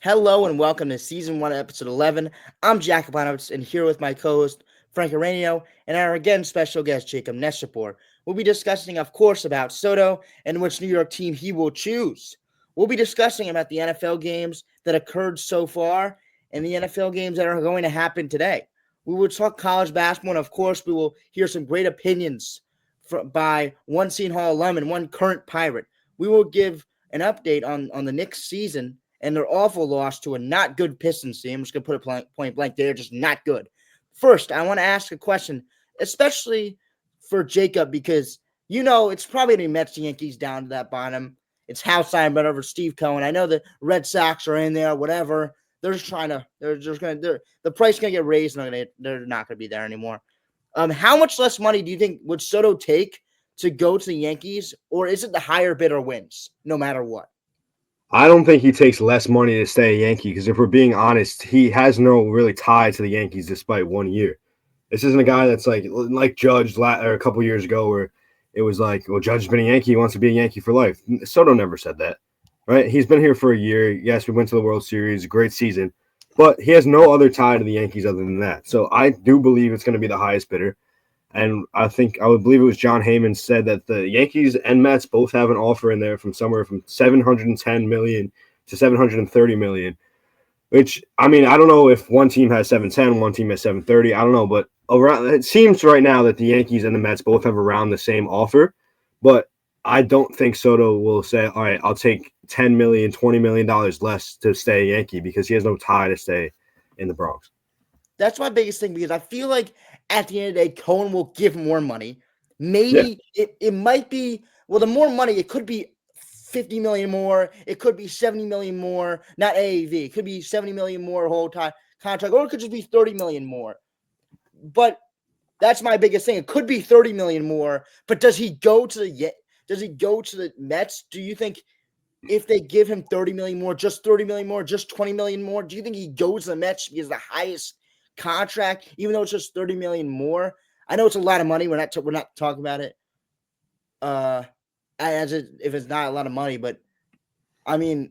Hello and welcome to Season 1, Episode 11. I'm Jack Abanovitz, and here with my co-host, Frank Aranio, and our again special guest, Jacob Neshapur. We'll be discussing, of course, about Soto and which New York team he will choose. We'll be discussing about the NFL games that occurred so far and the NFL games that are going to happen today. We will talk college basketball, and of course, we will hear some great opinions by one Seton Hall alum and one current Pirate. We will give an update on the Knicks season and their awful loss to a not good Pistons team. I'm just going to put it point blank. They're just not good. First, I want to ask a question, especially for Jacob, because it's probably going to be Mets Yankees down to that bottom. It's House Simon over Steve Cohen. I know the Red Sox are in there, whatever. They're just trying to, the price is going to get raised and they're not going to be there anymore. How much less money do you think would Soto take to go to the Yankees, or is it the higher bidder wins no matter what? I don't think he takes less money to stay a Yankee because if we're being honest, he has no really tie to the Yankees despite 1 year. This isn't a guy that's like Judge a couple years ago where it was like, well, Judge has been a Yankee. He wants to be a Yankee for life. Soto never said that, right? He's been here for a year. Yes, we went to the World Series, great season, but he has no other tie to the Yankees other than that. So I do believe it's going to be the highest bidder. And I would believe it was John Heyman said that the Yankees and Mets both have an offer in there from somewhere from $710 million to $730 million. Which, I mean, I don't know if one team has 710, one team has 730. I don't know, but it seems right now that the Yankees and the Mets both have around the same offer. But I don't think Soto will say, all right, I'll take $10 million, $20 million less to stay a Yankee because he has no tie to stay in the Bronx. That's my biggest thing because I feel like at the end of the day, Cohen will give more money. Maybe it might be, well, the more money, it could be 50 million more. It could be 70 million more, not AAV. It could be 70 million more whole time contract, or it could just be 30 million more. But that's my biggest thing. It could be 30 million more, but does he go to the Mets? Do you think if they give him 30 million more, just 30 million more, just 20 million more, do you think he goes to the Mets because the highest contract, even though it's just 30 million more? I know it's a lot of money. We're not talking about it if it's not a lot of money, but I mean,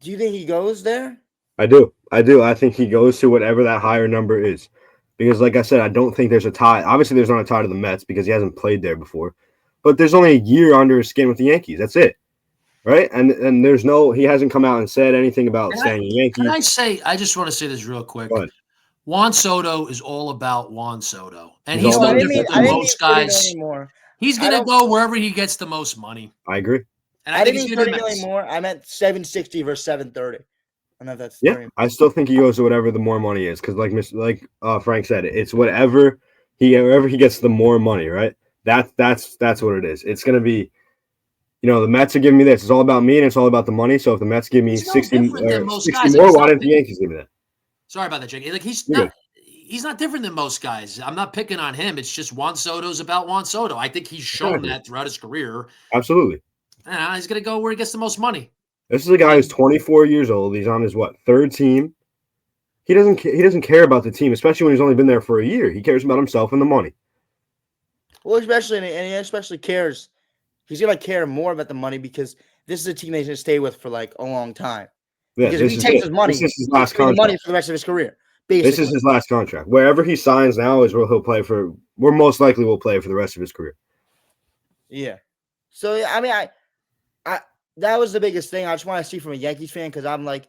do you think he goes there? I do. I think he goes to whatever that higher number is. Because, like I said, I don't think there's a tie. Obviously, there's not a tie to the Mets because he hasn't played there before. But there's only a year under his skin with the Yankees. That's it. Right? And he hasn't come out and said anything about staying a Yankee. I just want to say this real quick. Juan Soto is all about Juan Soto. And he's no different than most guys. He's going to go wherever he gets the most money. I agree. And I didn't mean 30 million more. I meant 760 versus 730. I don't know if that's I still think he goes to whatever the more money is because, like Frank said, it's wherever he gets the more money, right? That's what it is. It's going to be, the Mets are giving me this. It's all about me and it's all about the money. So if the Mets give me 60 more, why didn't the Yankees give me that? Sorry about that, Jake. Like he's not different than most guys. I'm not picking on him. It's just Juan Soto's about Juan Soto. I think he's shown that throughout his career. Absolutely. He's going to go where he gets the most money. This is a guy who's 24 years old. He's on his third team. He doesn't care about the team, especially when he's only been there for a year. He cares about himself and the money. Well, he especially cares. He's gonna care more about the money because this is a team that he's gonna stay with for like a long time. Yeah, because if he takes his money, this is his last contract. Money for the rest of his career. Basically. This is his last contract. Wherever he signs now is where he'll play for. Where most likely will play for the rest of his career. Yeah. So I mean, I that was the biggest thing I just want to see from a Yankees fan because I'm like,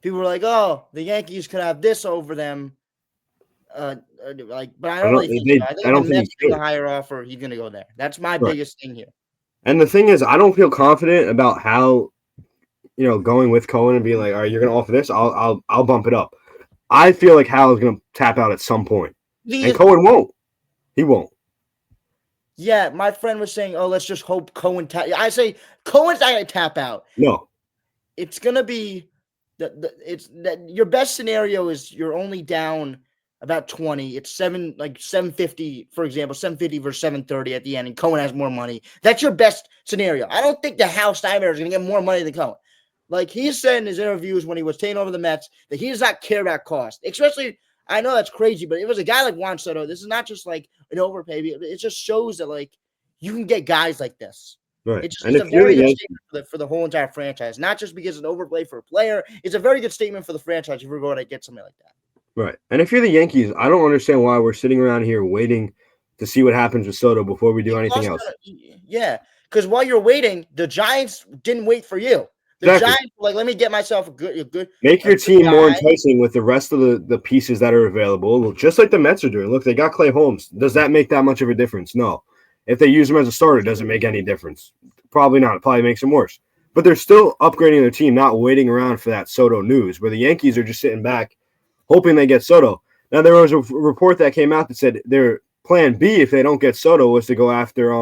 people were like, oh, the Yankees could have this over them. But I don't really think so. I think the Mets get a higher offer, he's going to go there. That's my biggest thing here. And the thing is, I don't feel confident about how, going with Cohen and being like, all right, you're going to offer this, I'll bump it up. I feel like Hal is going to tap out at some point. And Cohen won't. He won't. Yeah, my friend was saying, "Oh, let's just hope Cohen." I say Cohen's not going to tap out. No, it's going to be your best scenario is you're only down about 20. It's 750, for example, 750 versus 730 at the end, and Cohen has more money. That's your best scenario. I don't think the House Steinbrenner is going to get more money than Cohen. Like he said in his interviews when he was taking over the Mets, that he does not care about cost, especially. I know that's crazy, but it was a guy like Juan Soto. This is not just like an overpay. It just shows that like you can get guys like this. Right. It's And a if you're very the good Yankees, statement for the whole entire franchise, not just because it's an overplay for a player. It's a very good statement for the franchise if we're going to get something like that. right. And if you're the Yankees, I don't understand why we're sitting around here waiting to see what happens with Soto before we do anything else. Yeah, because while you're waiting, the Giants didn't wait for you. The Exactly. Giants were like, let me get myself a good Make your good team more guy. enticing with the rest of the pieces that are available, just like the Mets are doing. Look, they got Clay Holmes. Does that make that much of a difference? No. If they use him as a starter, does it make any difference? Probably not. It probably makes them worse. But they're still upgrading their team, not waiting around for that Soto news, where the Yankees are just sitting back, hoping they get Soto. Now, there was a report that came out that said their plan B, if they don't get Soto, was to go after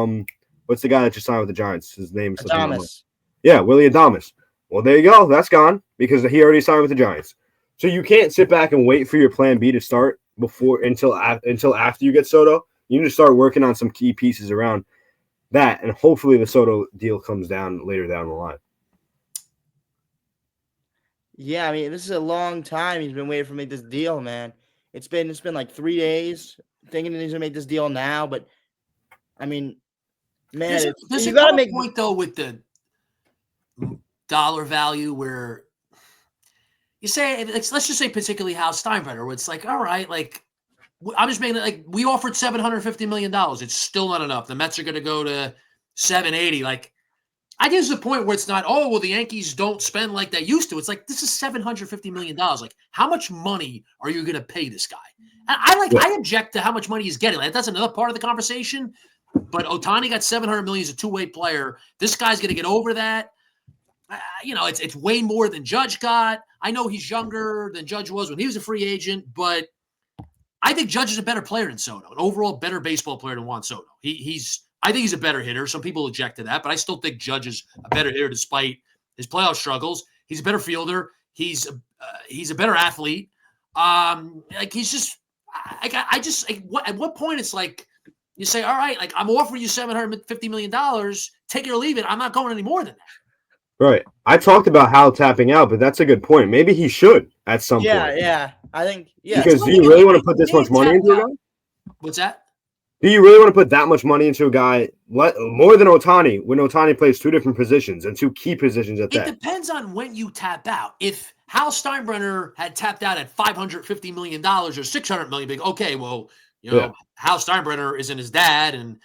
what's the guy that just signed with the Giants? His name's Adames. Yeah, Willie Adames. Well, there you go. That's gone because he already signed with the Giants. So you can't sit back and wait for your plan B to start until after you get Soto. You need to start working on some key pieces around that, and hopefully the Soto deal comes down later down the line. Yeah, I mean, this is a long time he's been waiting for me to make this deal, man. It's been like 3 days thinking that he's gonna make this deal now, but I mean, man, there's you a gotta make point though with the dollar value where you say, let's just say particularly Hal Steinbrenner, where it's like, all right, like I'm just making it like we offered $750 million. It's still not enough. The Mets are going to go to 780. Like, I guess the point where it's not, oh, well, the Yankees don't spend like they used to. It's like, this is $750 million. Like, how much money are you going to pay this guy? And I object to how much money he's getting. Like, that's another part of the conversation. But Ohtani got $700 million as a two-way player. This guy's going to get over that. It's way more than Judge got. I know he's younger than Judge was when he was a free agent, but I think Judge is a better player than Soto, an overall better baseball player than Juan Soto. I think he's a better hitter. Some people object to that, but I still think Judge is a better hitter despite his playoff struggles. He's a better fielder. He's a better athlete. He's just at what point it's like you say, all right, like I'm offering you $750 million, take it or leave it. I'm not going any more than that. Right. I talked about Hal tapping out, but that's a good point. Maybe he should at some point. Yeah. I think, yeah. Because do you really want to put this much money into a guy? What's that? Do you really want to put that much money into a guy more than Ohtani when Ohtani plays two different positions and two key positions at that? It depends on when you tap out. If Hal Steinbrenner had tapped out at $550 million or $600 million, okay, well, Hal Steinbrenner isn't his dad, and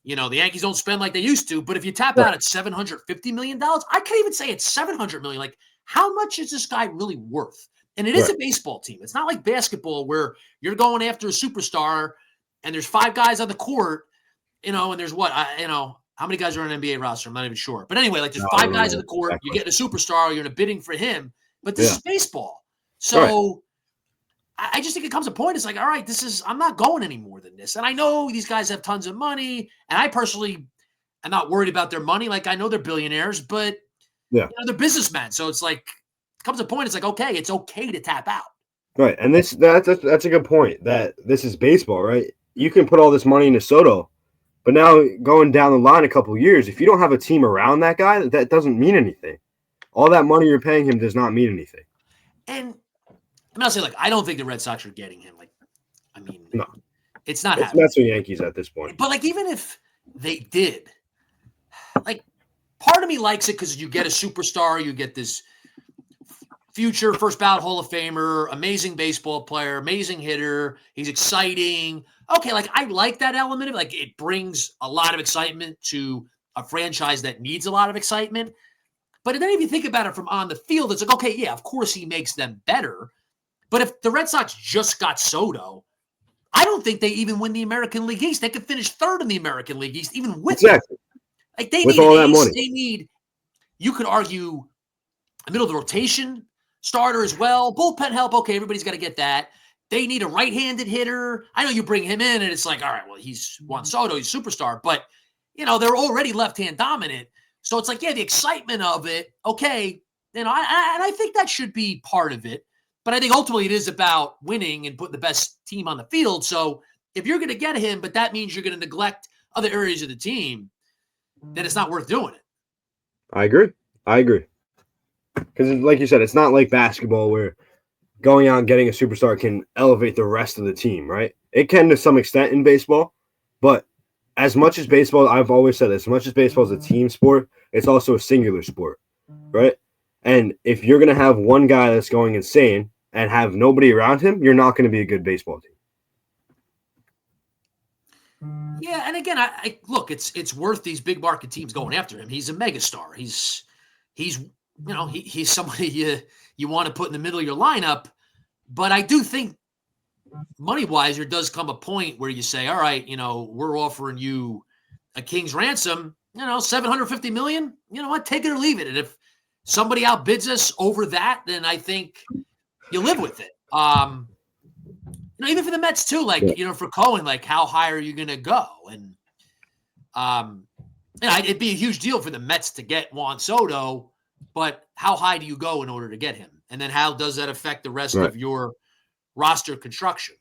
the Yankees don't spend like they used to. But if you tap out at $750 million, I can't even say it's $700 million. Like, how much is this guy really worth? And it is a baseball team. It's not like basketball where you're going after a superstar and there's 5 guys on the court, and there's how many guys are on an NBA roster? I'm not even sure. But anyway, like there's 5 guys on the court. Exactly. You're getting a superstar. You're in a bidding for him. But this is baseball. So I just think it comes a point. It's like, all right, I'm not going any more than this. And I know these guys have tons of money. And I personally am not worried about their money. Like, I know they're billionaires, but they're businessmen. So it's like, it comes a point. It's like, okay, it's okay to tap out. Right. And that's a good point that this is baseball, right? You can put all this money into Soto, but now going down the line a couple of years, if you don't have a team around that guy, that doesn't mean anything. All that money you're paying him does not mean anything. And I'm not saying, like, I don't think the Red Sox are getting him. Like, I mean, no, it's not happening. It's Mets or Yankees at this point. But, like, even if they did, like, part of me likes it because you get a superstar, you get this future first ballot Hall of Famer, amazing baseball player, amazing hitter. He's exciting. Okay, like, I like that element of it. Like, it brings a lot of excitement to a franchise that needs a lot of excitement. But then if you think about it from on the field, it's like, okay, yeah, of course he makes them better. But if the Red Sox just got Soto, I don't think they even win the American League East. They could finish 3rd in the American League East, even with it. Like, they with need all an that ace. Money. They need, you could argue, a middle of the rotation starter as well. Bullpen help, okay, everybody's got to get that. They need a right-handed hitter. I know you bring him in, and it's like, all right, well, he's Juan Soto, he's a superstar. But, they're already left-hand dominant. So it's like, yeah, the excitement of it, okay, I think that should be part of it. But I think ultimately it is about winning and putting the best team on the field. So if you're going to get him, but that means you're going to neglect other areas of the team, then it's not worth doing it. I agree. Because like you said, it's not like basketball where going out and getting a superstar can elevate the rest of the team, right? It can to some extent in baseball, but as much as baseball, I've always said this, as much as baseball is a team sport, it's also a singular sport, right? And if you're going to have one guy that's going insane and have nobody around him, you're not going to be a good baseball team. Yeah, and again, I look, it's worth these big market teams going after him. He's a megastar. He's he's somebody you want to put in the middle of your lineup. But I do think money-wise, there does come a point where you say, all right, we're offering you a king's ransom, $750 million. You know what? Take it or leave it. And if somebody outbids us over that, then I think you live with it. Even for the Mets too, for Cohen, how high are you going to go? And it'd be a huge deal for the Mets to get Juan Soto, but how high do you go in order to get him? And then how does that affect the rest of your roster construction?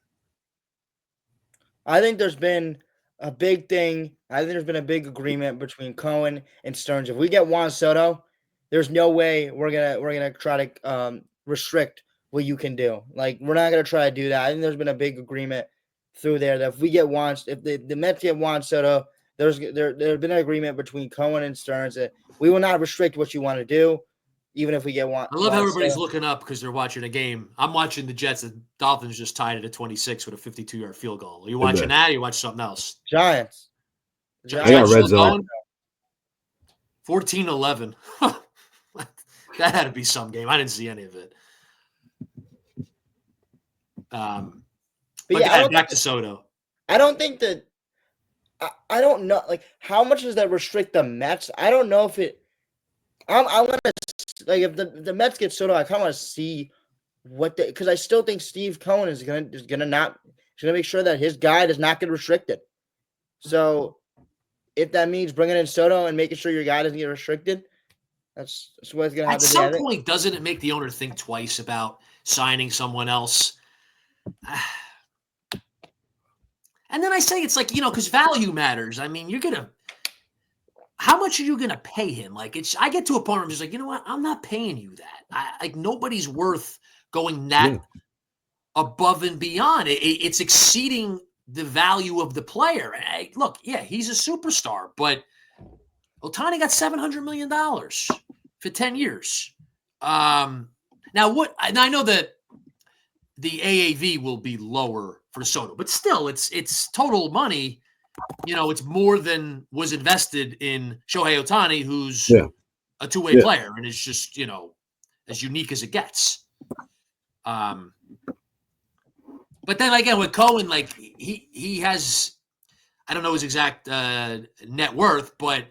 I think there's been a big thing. I think there's been a big agreement between Cohen and Stearns. If we get Juan Soto, there's no way we're gonna try to restrict what you can do. We're not gonna try to do that. I think there's been a big agreement through there that if we get if the Mets get Juan Soto, there's been an agreement between Cohen and Stearns that we will not restrict what you want to do, even if we get Juan. I love how everybody's looking up because they're watching a game. I'm watching the Jets. The Dolphins just tied it at 26 with a 52-yard field goal. Are you watching that? Or you watch something else? Giants. I got red zone. 14-11. That had to be some game. I didn't see any of it. But yeah, back to Soto. I don't think that. I don't know. How much does that restrict the Mets? I don't know if it. I want to if the Mets get Soto, I kind of want to see because I still think Steve Cohen is gonna make sure that his guy does not get restricted. So if that means bringing in Soto and making sure your guy doesn't get restricted, that's what it's gonna have to do. At some point, doesn't it make the owner think twice about signing someone else? And then I say it's because value matters. I mean, how much are you going to pay him? I get to a point where I'm just you know what? I'm not paying you that. Nobody's worth going that above and beyond. It's exceeding the value of the player. He's a superstar, but Ohtani got $700 million for 10 years. Now I know that the AAV will be lower for Soto, but still it's total money. It's more than was invested in Shohei Ohtani, who's a two-way player and is just, as unique as it gets. But then again, with Cohen, he has, I don't know his exact net worth, but,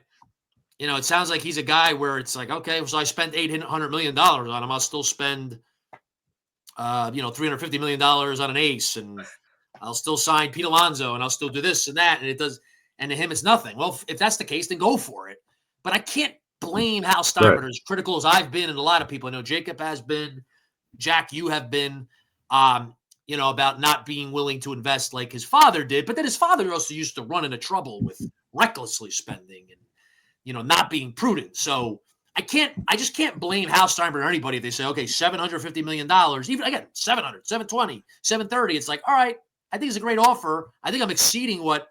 it sounds like he's a guy where it's okay, so I spent $800 million on him. I'll still spend, $350 million on an ace, and I'll still sign Pete Alonso, and I'll still do this and that, and it does. And to him, it's nothing. Well, if that's the case, then go for it. But I can't blame Hal Steinbrenner, as critical as I've been, and a lot of people. I know Jacob has been, Jack, you have been, about not being willing to invest like his father did. But then his father also used to run into trouble with recklessly spending and, not being prudent. So I just can't blame Hal Steinbrenner or anybody if they say, okay, $750 million, even again, 700, 720, 730. It's all right. I think it's a great offer. I think I'm exceeding what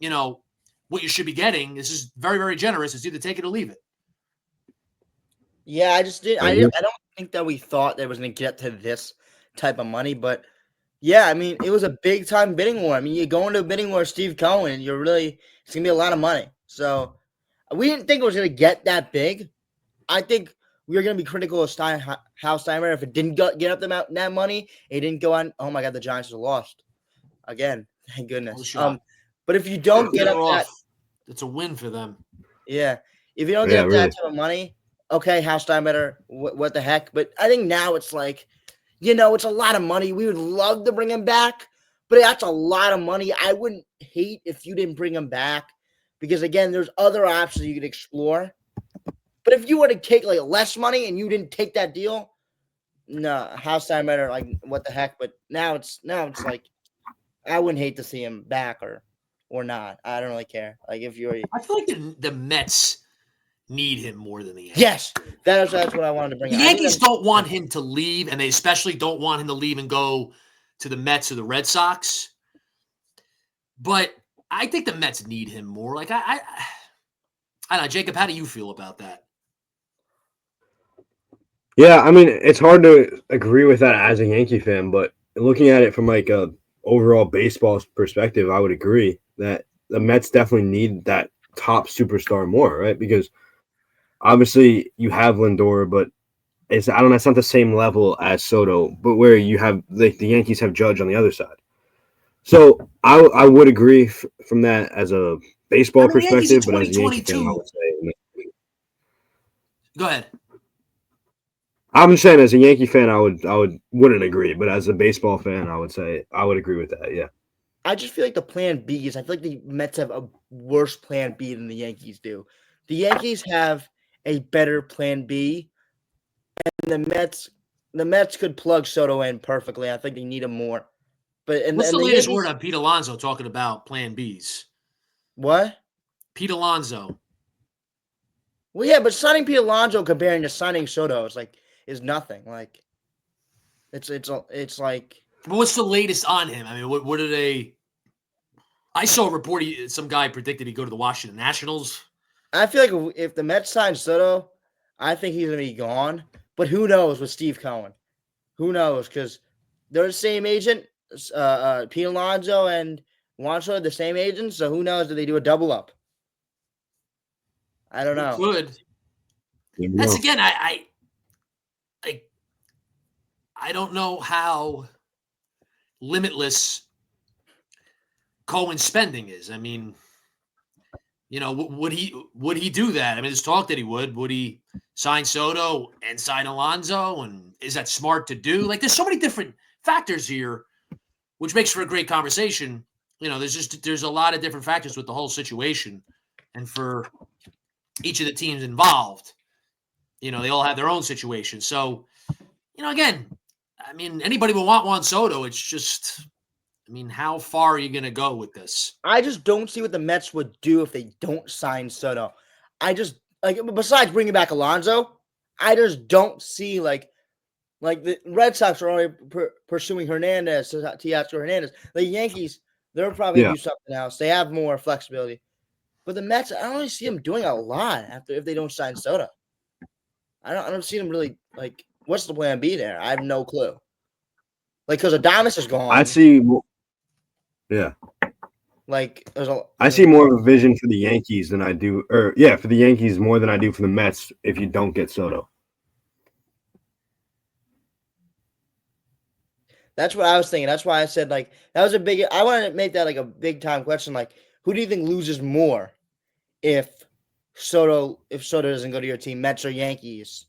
you should be getting. This is very, very generous. It's either take it or leave it. Yeah, I don't think that we thought that it was going to get to this type of money, but yeah, I mean, it was a big time bidding war. I mean, you go into a bidding war with Steve Cohen, and it's going to be a lot of money. So we didn't think it was going to get that big. I think we were going to be critical of Hal Steinbrenner if it didn't get up that money. It didn't go on. Oh my God, the Giants are lost again. Thank goodness. But if you don't get up that, it's a win for them. Yeah, if you don't get up that type of money, okay, Hal Steinbrenner, what the heck? But I think now it's it's a lot of money. We would love to bring him back, but that's a lot of money. I wouldn't hate if you didn't bring him back because again, there's other options you could explore. But if you were to take less money and you didn't take that deal, no, Hal Steinbrenner, what the heck? But now it's I wouldn't hate to see him back or not. I don't really care. If you're, I feel like the Mets need him more than the Yankees. Yes, that's what I wanted to bring up. The Yankees don't want him to leave, and they especially don't want him to leave and go to the Mets or the Red Sox. But I think the Mets need him more. Like I don't know, Jacob. How do you feel about that? Yeah, I mean, it's hard to agree with that as a Yankee fan, but looking at it from like a overall baseball perspective, I would agree that the Mets definitely need that top superstar more, right? Because obviously you have Lindor, but it's I don't know, it's not the same level as Soto, but where you have the Yankees have Judge on the other side. So I would agree from that as a I baseball mean, the Yankees in perspective, but as a Yankee fan, I 2022. would say Go ahead. I'm just saying as a Yankee fan, wouldn't agree, but as a baseball fan, I would say I would agree with that. Yeah, I just feel like the plan B is I feel like the Mets have a worse plan B than the Yankees do. The Yankees have a better plan B, and the Mets could plug Soto in perfectly. I think they need him more. But What's and the the latest word Yankees on Pete Alonso talking about Plan Bs? what? Pete Alonso. Well, yeah, but signing Pete Alonso comparing to signing Soto is nothing. Like it's like But what's the latest on him? I mean, what are they? I saw a report. Some guy predicted he'd go to the Washington Nationals. I feel like if the Mets sign Soto, I think he's gonna be gone. But who knows with Steve Cohen? Who knows? Because they're the same agent. Pete Alonso and Juan Soto are the same agent. So who knows? Do they do a double up? I don't He know. could. you That's know. again. I I don't know how limitless Cohen's spending is. I mean, would he do that? I mean, there's talk that he would. Would he sign Soto and sign Alonso? And is that smart to do? Like, there's so many different factors here, which makes for a great conversation. There's a lot of different factors with the whole situation, and for each of the teams involved, they all have their own situation. So, again, I mean, anybody would want Juan Soto. It's just, I mean, how far are you going to go with this? I just don't see what the Mets would do if they don't sign Soto. I just besides bringing back Alonso, I just don't see like the Red Sox are already pursuing Hernandez, Teoscar Hernandez. The Yankees, they're probably Yeah, gonna do something else. They have more flexibility. But the Mets, I don't really see them doing a lot after if they don't sign Soto. I don't see them really like. What's the plan B there? I have no clue. Like because Adonis is I gone. see. Yeah, Like I see more of a vision for the Yankees than I do, or yeah, for the Yankees more than I do for the Mets. If you don't get Soto, that's what I was thinking. That's why I said like that was a big. I wanted to make that like a big time question. Like who do you think loses more if Soto doesn't go to your team, Mets or Yankees?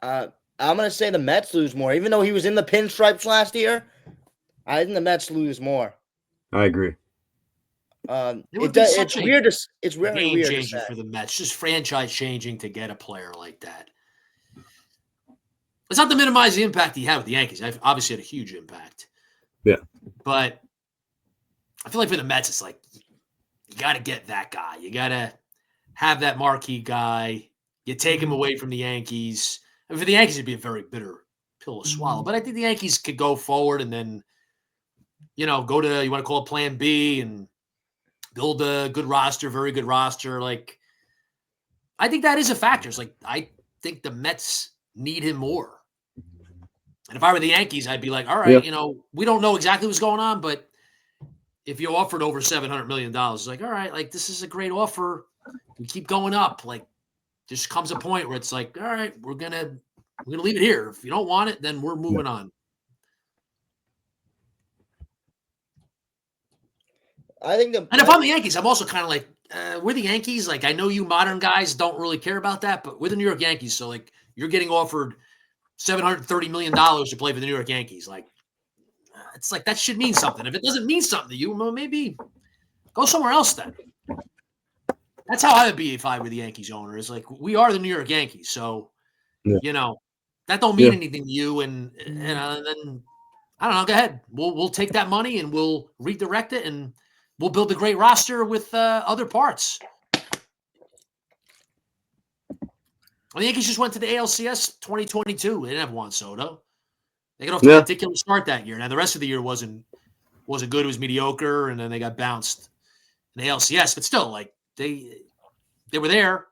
Uh, I'm gonna say the Mets lose more, even though he was in the pinstripes last year. I think the Mets lose more. I agree. It would be It's such a weird. It's very game weird to changer say. for the Mets, just franchise changing to get a player like that. It's not to minimize the impact he had with the Yankees. I've obviously had a huge impact. Yeah, But I feel like for the Mets, it's like you got to get that guy. You got to have that marquee guy. You take him away from the Yankees. And for the Yankees, it'd be a very bitter pill to swallow. But I think the Yankees could go forward and then, go to, you want to call it plan B and build a good roster, very good roster. Like, I think that is a factor. It's like, I think the Mets need him more. And if I were the Yankees, I'd be like, all right, yeah, we don't know exactly what's going on, but if you offered over $700 million, it's like, all right, like this is a great offer. We keep going up. Like, just comes a point where it's like, all right, we're gonna leave it here. If you don't want it, then we're yeah. moving on. I think the And if I I'm the think Yankees, I'm also kind of like, we're the Yankees. Like, I know you modern guys don't really care about that, but we're the New York Yankees. So, like, you're getting offered $730 million to play for the New York Yankees. Like, it's like that should mean something. If it doesn't mean something to you, well, maybe go somewhere else then. That's how I would be if I were the Yankees owner. It's like we are the New York Yankees, so Yeah. that don't mean Yeah. anything to you. And then I don't know. Go ahead. We'll take that money and we'll redirect it and we'll build a great roster with other parts. The Yankees just went to the ALCS 2022. They didn't have Juan Soto. They got off to a Yeah. ridiculous start that year. Now the rest of the year wasn't wasn't good. It was mediocre, and then they got bounced in the LCS. But still, like they were there,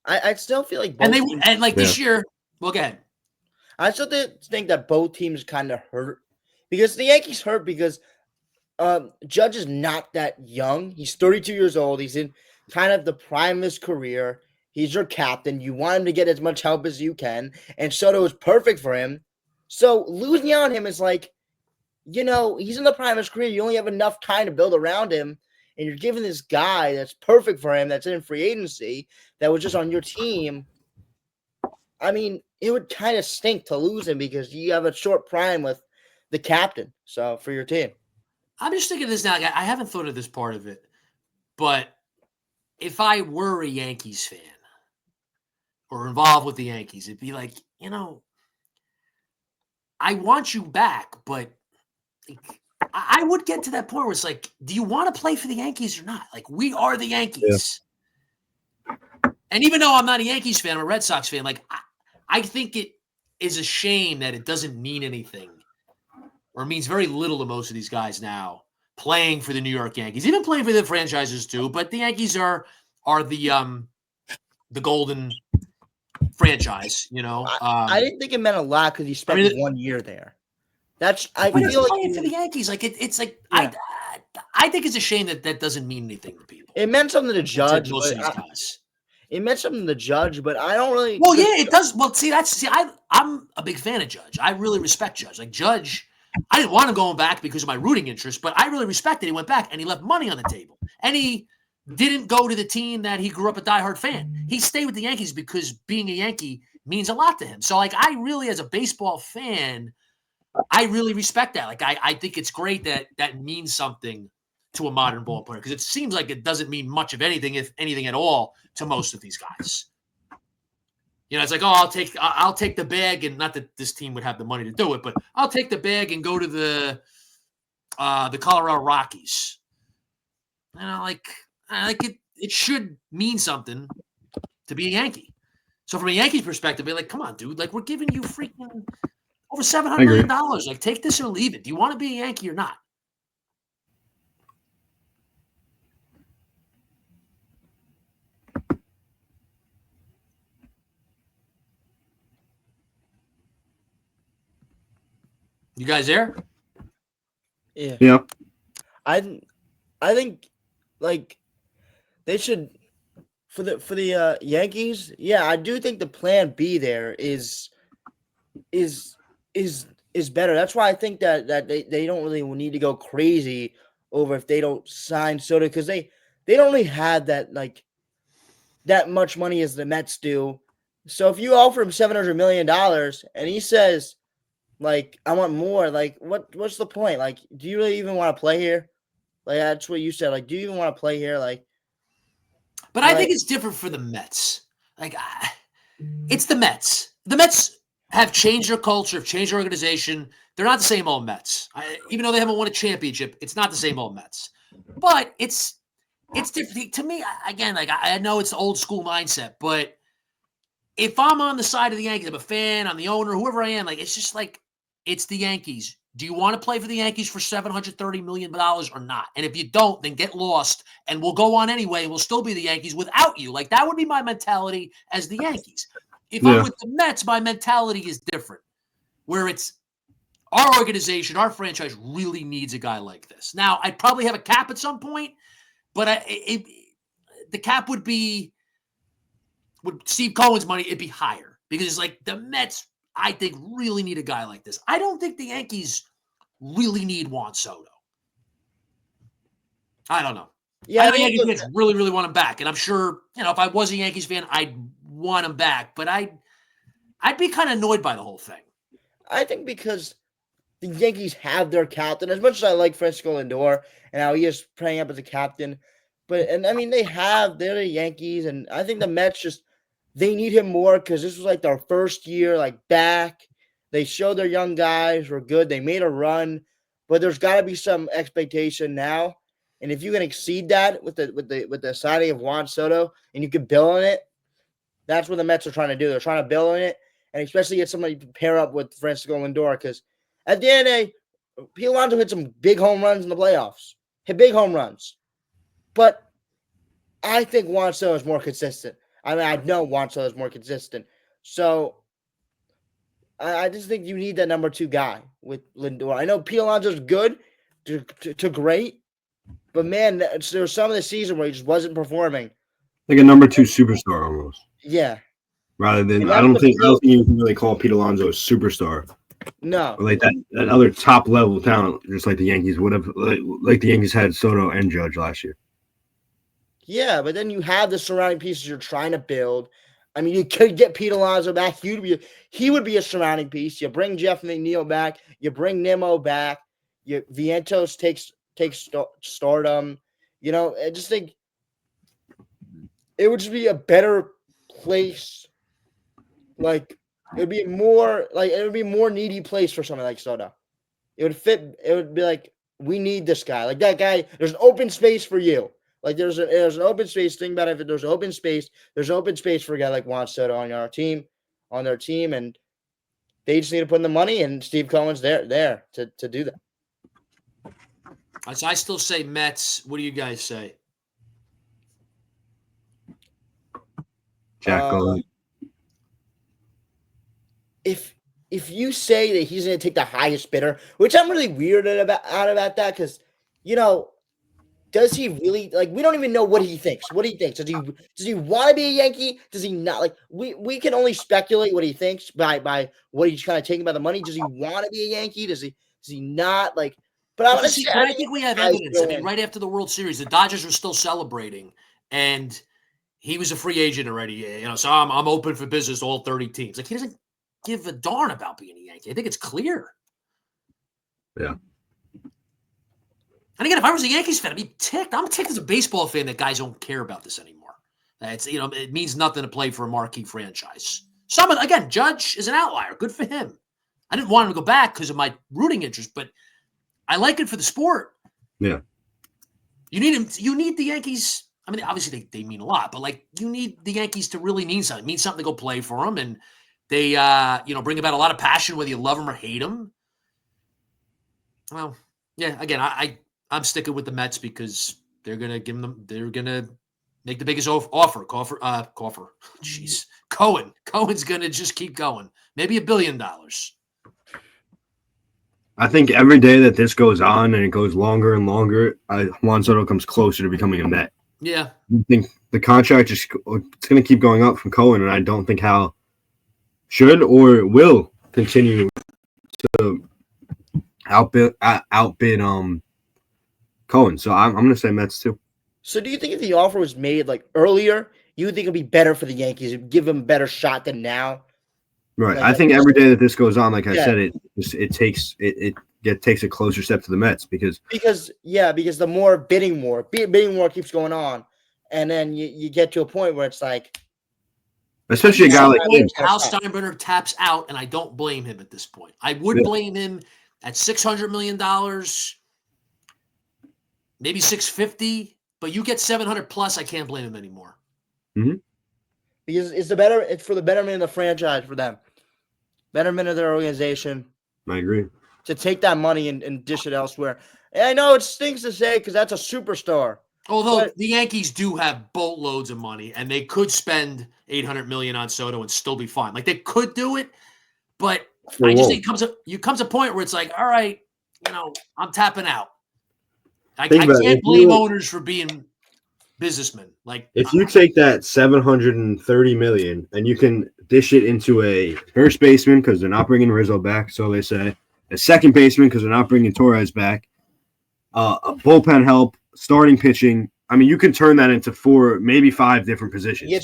I still feel like and both teams, this year. Well, again, I still think that both teams kind of hurt because the Yankees hurt because Judge is not that young. He's 32 years old. He's in kind of the prime of his career. He's your captain. You want him to get as much help as you can, and Soto is perfect for him. So losing out on him is like, he's in the prime of his career. You only have enough time to build around him, and you're giving this guy that's perfect for him, that's in free agency, that was just on your team. I mean, it would kind of stink to lose him because you have a short prime with the captain. So for your team. I'm just thinking of this now. I haven't thought of this part of it, but if I were a Yankees fan or involved with the Yankees, it'd be like, I want you back, but I would get to that point where it's like, do you want to play for the Yankees or not? Like, we are the Yankees. Yeah. And even though I'm not a Yankees fan, I'm a Red Sox fan, like, I think it is a shame that it doesn't mean anything or means very little to most of these guys now playing for the New York Yankees, even playing for the franchises too. But the Yankees are the golden franchise, I didn't think it meant a lot because he spent 1 year there. I feel like playing for the Yankees, like it's like yeah. I think it's a shame that doesn't mean anything to people. It meant something to Judge. Most of these guys. It meant something to Judge, but I don't really. Well, yeah, it does. Well, I'm a big fan of Judge. I really respect Judge. Like Judge, I didn't want him going back because of my rooting interest, but I really respect that he went back and he left money on the table. And he didn't go to the team that he grew up a diehard fan. He stayed with the Yankees because being a Yankee means a lot to him. So, like, I really, as a baseball fan, I really respect that. Like, I think it's great that means something to a modern ball player because it seems like it doesn't mean much of anything, if anything at all, to most of these guys. It's like, oh, I'll take the bag, and not that this team would have the money to do it, but I'll take the bag and go to the Colorado Rockies. It should mean something to be a Yankee. So from a Yankees perspective, be like, come on, dude, like we're giving you freaking over $700 million. Like, take this or leave it. Do you want to be a Yankee or not? You guys there? Yeah. Yeah. I think like they should for the Yankees. Yeah, I do think the plan B there is better. That's why I think that they don't really need to go crazy over if they don't sign Soto because they don't really have that much money as the Mets do. So if you offer him $700 million and he says, like, I want more, like, what's the point? Like, do you really even want to play here? Like, that's what you said. Like, do you even want to play here? Like, but I think it's different for the Mets. Like, it's the Mets. The Mets have changed their culture, have changed their organization. They're not the same old Mets. Even though they haven't won a championship, it's not the same old Mets. But it's different. To me, again, like, I know it's the old school mindset, but if I'm on the side of the Yankees, I'm a fan, I'm the owner, whoever I am, like, it's just like, it's the Yankees. Do you want to play for the Yankees for $730 million or not? And if you don't, then get lost and we'll go on anyway and we'll still be the Yankees without you. Like, that would be my mentality as the Yankees. If I'm with the Mets, my mentality is different, where it's our organization, our franchise really needs a guy like this. Now, I'd probably have a cap at some point, but the cap would be, with Steve Cohen's money, it'd be higher because it's like the Mets, I think, really need a guy like this. I don't think the Yankees really need Juan Soto. I don't know. Yeah, I know Yankees fans really, really want him back. And I'm sure, if I was a Yankees fan, I'd want him back. But I'd be kind of annoyed by the whole thing. I think because the Yankees have their captain, as much as I like Francisco Lindor and how he is playing up as a captain. They're the Yankees. And I think the Mets they need him more because this was like their first year, like, back. They showed their young guys were good. They made a run, but there's got to be some expectation now. And if you can exceed that with the signing of Juan Soto and you can build on it, that's what the Mets are trying to do. They're trying to build on it, and especially get somebody to pair up with Francisco Lindor because at the end of the day, Pete Alonso hit some big home runs in the playoffs. Hit big home runs. But I think Juan Soto is more consistent. I mean, I know Juan Soto is more consistent. So I just think you need that number 2 guy with Lindor. I know Pete Alonso's good to great, but man, there was some of the season where he just wasn't performing. Like a number 2 superstar almost. Yeah. Rather than I don't think you can really call Pete Alonso a superstar. No. Or like that other top level talent, just like the Yankees would have, like the Yankees had Soto and Judge last year. Yeah, but then you have the surrounding pieces you're trying to build. I mean, you could get Pete Alonso back. He would be a surrounding piece. You bring Jeff McNeil back. You bring Nimmo back. Vientos takes stardom. I just think it would just be a better place. Like it would be a more needy place for something like Soto. It would fit. It would be like, we need this guy. Like that guy. There's an open space for you. Like there's an open space. Think about it. If there's open space, there's open space for a guy like Juan Soto on their team, and they just need to put in the money. And Steve Cohen's there to do that. So I still say Mets. What do you guys say? Jack, go ahead. If you say that he's going to take the highest bidder, which I'm really weirded about that, because does he really we don't even know what he thinks. Does he want to be a Yankee? Does he not? Like we can only speculate what he thinks by what he's kind of taking by the money. Does he want to be a Yankee? Does he not? Like, but I think we have evidence. I mean, right after the World Series, the Dodgers were still celebrating, and he was a free agent already. So I'm open for business, all 30 teams. Like, he doesn't give a darn about being a Yankee. I think it's clear. Yeah. And again, if I was a Yankees fan, I'd be ticked. I'm ticked as a baseball fan that guys don't care about this anymore. It means nothing to play for a marquee franchise. Again, Judge is an outlier. Good for him. I didn't want him to go back because of my rooting interest, but I like it for the sport. Yeah. You need him. You need the Yankees. I mean, obviously they mean a lot, but you need the Yankees to really mean something. Mean something to go play for them, and they, bring about a lot of passion, whether you love them or hate them. Well, yeah. Again, I'm sticking with the Mets because they're gonna they're gonna make the biggest offer. Jeez, Cohen's gonna just keep going. Maybe $1 billion. I think every day that this goes on and it goes longer and longer, Juan Soto comes closer to becoming a Met. Yeah. I think the contract it's going to keep going up from Cohen, and I don't think Hal should or will continue to outbid Cohen. So I'm going to say Mets too. So do you think if the offer was made earlier, you would think it'd be better for the Yankees, give them a better shot than now? Right. I think every day that this goes on, like I said, it takes a closer step to the Mets because the more bidding war keeps going on, and then you get to a point where it's like, especially a guy like him. Hal Steinbrenner taps out, and I don't blame him at this point. I would blame him at $600 million, maybe $650, but you get 700 plus, I can't blame him anymore. Mm-hmm. Because it's for the betterment of the franchise for them. Betterment of their organization. I agree. To take that money and dish it elsewhere. And I know it stinks to say because that's a superstar. Although the Yankees do have boatloads of money and they could spend $800 million on Soto and still be fine. They could do it, but I just think it comes a point where it's like, all right, I'm tapping out. I can't blame owners for being businessmen. If you take that $730 million and you can dish it into a first baseman because they're not bringing Rizzo back, so they say, a second baseman because they're not bringing Torres back, a bullpen help, starting pitching. I mean, you can turn that into 4, maybe 5 different positions. You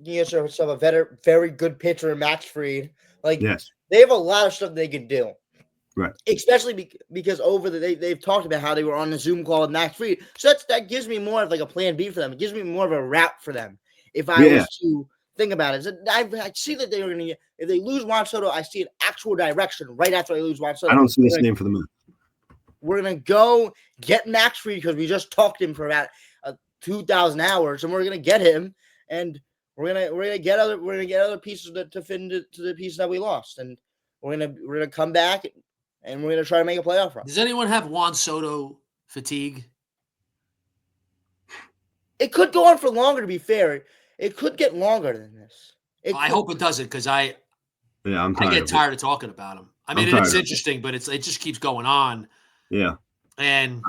get yourself a very good pitcher in Max Fried. Yes. They have a lot of stuff they can do. Right. Especially because they've talked about how they were on the Zoom call with Max Fried. So that gives me more of a plan B for them. It gives me more of a route for them. If I was to think about it, so I see that they are going to get, if they lose Juan Soto, I see an actual direction right after they lose Juan Soto. I don't see the same for the Mets. We're going to go get Max Fried because we just talked to him for about 2,000 hours, and we're going to get him, and we're gonna get other pieces to fit into the pieces that we lost, and we're gonna come back and we're going to try to make a playoff run. Does anyone have Juan Soto fatigue? It could go on for longer, to be fair. It could get longer than this. I hope it doesn't, because I get tired of talking about him. I mean, it's interesting, but it just keeps going on. Yeah. And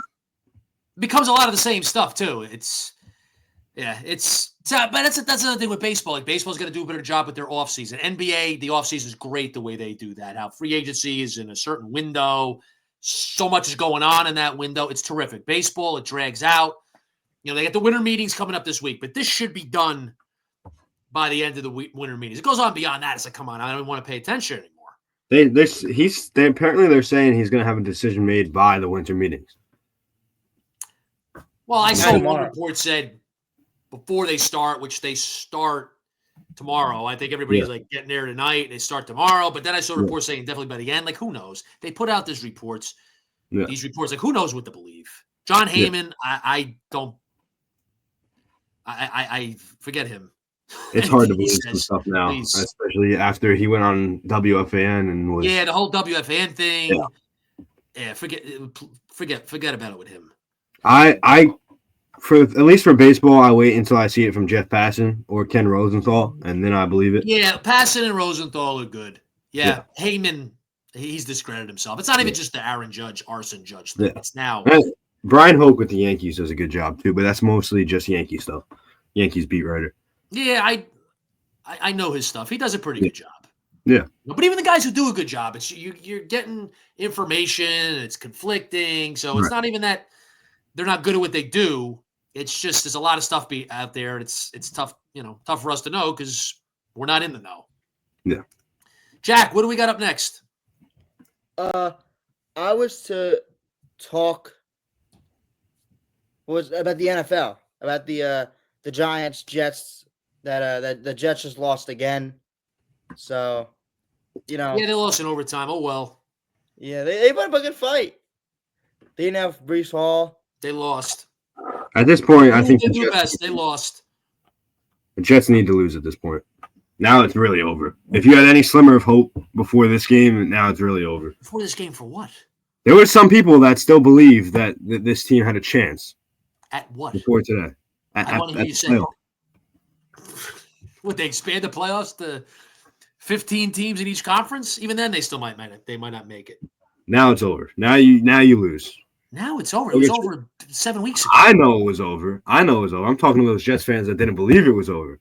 it becomes a lot of the same stuff, too. But that's another thing with baseball. Like, baseball's going to do a better job with their offseason. NBA, the offseason is great the way they do that. How free agency is in a certain window. So much is going on in that window. It's terrific. Baseball, it drags out. They get the winter meetings coming up this week, but this should be done by the end of the winter meetings. It goes on beyond that. It's like, come on, I don't want to pay attention anymore. Apparently they're saying he's going to have a decision made by the winter meetings. Well, I saw one report said before they start, which they start tomorrow. I think everybody's like getting there tonight. They start tomorrow, but then I saw reports saying definitely by the end. Like, who knows? They put out these reports. These reports, like, who knows what to believe? John Heyman, I forget him. It's hard to believe some stuff now, especially after he went on WFAN and was the whole WFAN thing. Yeah, forget about it with him. For at least for baseball, I wait until I see it from Jeff Passan or Ken Rosenthal, and then I believe it. Yeah, Passan and Rosenthal are good. Yeah. Heyman, he's discredited himself. It's not even just the Aaron Judge, arson judge thing. It's now. Brian Hoke with the Yankees does a good job too, but that's mostly just Yankee stuff. Yankees beat writer. Yeah, I know his stuff. He does a pretty good job. Yeah. But even the guys who do a good job, it's you're getting information, it's conflicting. So it's not even that they're not good at what they do. It's just there's a lot of stuff out there. It's tough, tough for us to know because we're not in the know. Yeah. Jack, what do we got up next? I was to talk about the NFL, about the Giants, Jets, that the Jets just lost again. So, Yeah, they lost in overtime. Oh, well. Yeah, they put up a good fight. They didn't have Breece Hall. They lost. At this point, I think they do best. They lost. The Jets need to lose at this point. Now it's really over. If you had any slimmer of hope before this game, now it's really over. Before this game for what? There were some people that still believe that this team had a chance. At what? Before today. I want to hear you say. Would they expand the playoffs to 15 teams in each conference? Even then, they still might not make it. Now it's over. Now you lose. Now it's over. It was over 7 weeks ago. I know it was over. I'm talking to those Jets fans that didn't believe it was over.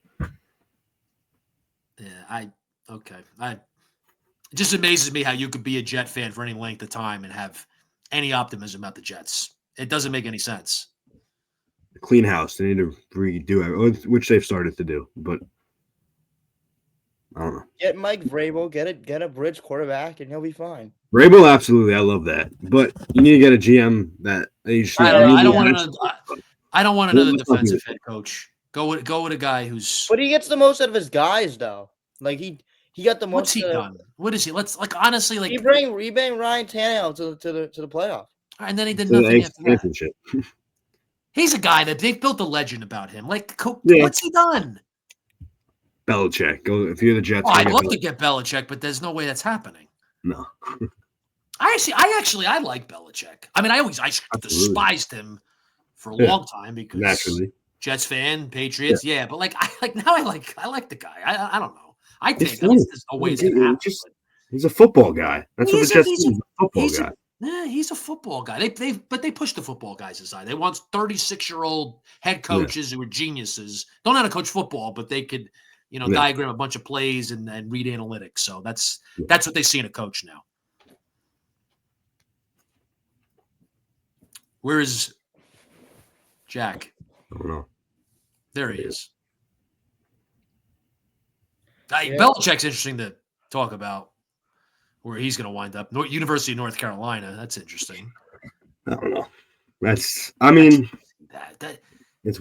Yeah, it just amazes me how you could be a Jet fan for any length of time and have any optimism about the Jets. It doesn't make any sense. Clean house. They need to redo it, which they've started to do, but I don't know. Get Mike Vrabel, get a bridge quarterback, and he'll be fine. Vrabel, absolutely, I love that, but you need to get a GM that I don't want another defensive head coach. Go with a guy who's. But he gets the most out of his guys, though. Like he got the most. What's he done? What is he? Let's honestly he bring Ryan Tannehill to the playoff, and then he did nothing after that. He's a guy that they've built a legend about him. What's he done? Belichick. Go if you're the Jets. I'd love to get Belichick, but there's no way that's happening. No. I like Belichick. I mean, I despised him for a long time because naturally Jets fan, Patriots, but now I like the guy. I don't know. I think there's no way it's gonna happen. He's a football guy. That's what the Jets is. A football guy. He's a football guy. They push the football guys aside. They want 36-year-old head coaches who are geniuses. Don't know how to coach football, but they could, diagram a bunch of plays and read analytics. So that's what they see in a coach now. Where is Jack? I don't know. There he is. Belichick's interesting to talk about. Where he's going to wind up. University of North Carolina. That's interesting. I don't know. It's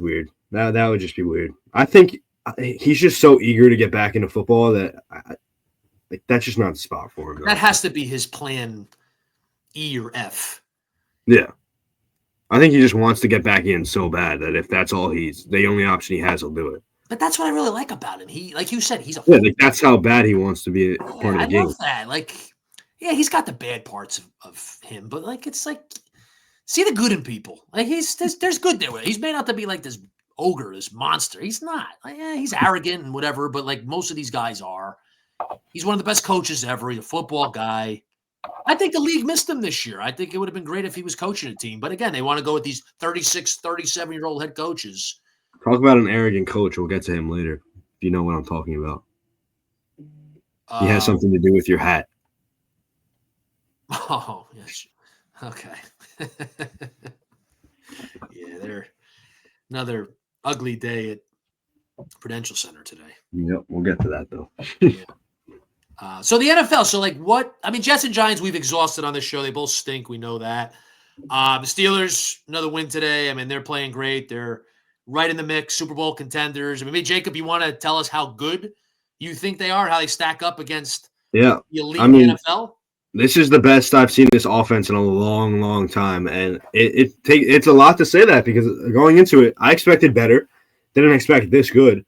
weird. That would just be weird. I think he's just so eager to get back into football that that's just not the spot for him. That has to be his plan E or F. Yeah. I think he just wants to get back in so bad that if that's all the only option he has, he'll do it. But that's what I really like about him. He, like you said, he's that's how bad he wants to be part of the game. I love that. Yeah, he's got the bad parts of him, but like it's like see the good in people. Like there's good there. He's made out to be like this ogre, this monster. He's not. Like, he's arrogant and whatever, but like most of these guys are. He's one of the best coaches ever. He's a football guy. I think the league missed him this year. I think it would have been great if he was coaching a team. But again, they want to go with these 36, 37-year-old head coaches. Talk about an arrogant coach. We'll get to him later. If you know what I'm talking about. He has something to do with your hat. Oh, yes. Okay. Yeah, they're another ugly day at Prudential Center today. Yep, we'll get to that, though. Yeah. So the NFL, so like what – I mean, Jets and Giants we've exhausted on this show. They both stink. We know that. The Steelers, another win today. I mean, they're playing great. They're right in the mix, Super Bowl contenders. I mean, maybe, Jacob, you want to tell us how good you think they are, how they stack up against the elite NFL? This is the best I've seen this offense in a long, long time. And it's a lot to say that because going into it, I expected better. Didn't expect this good.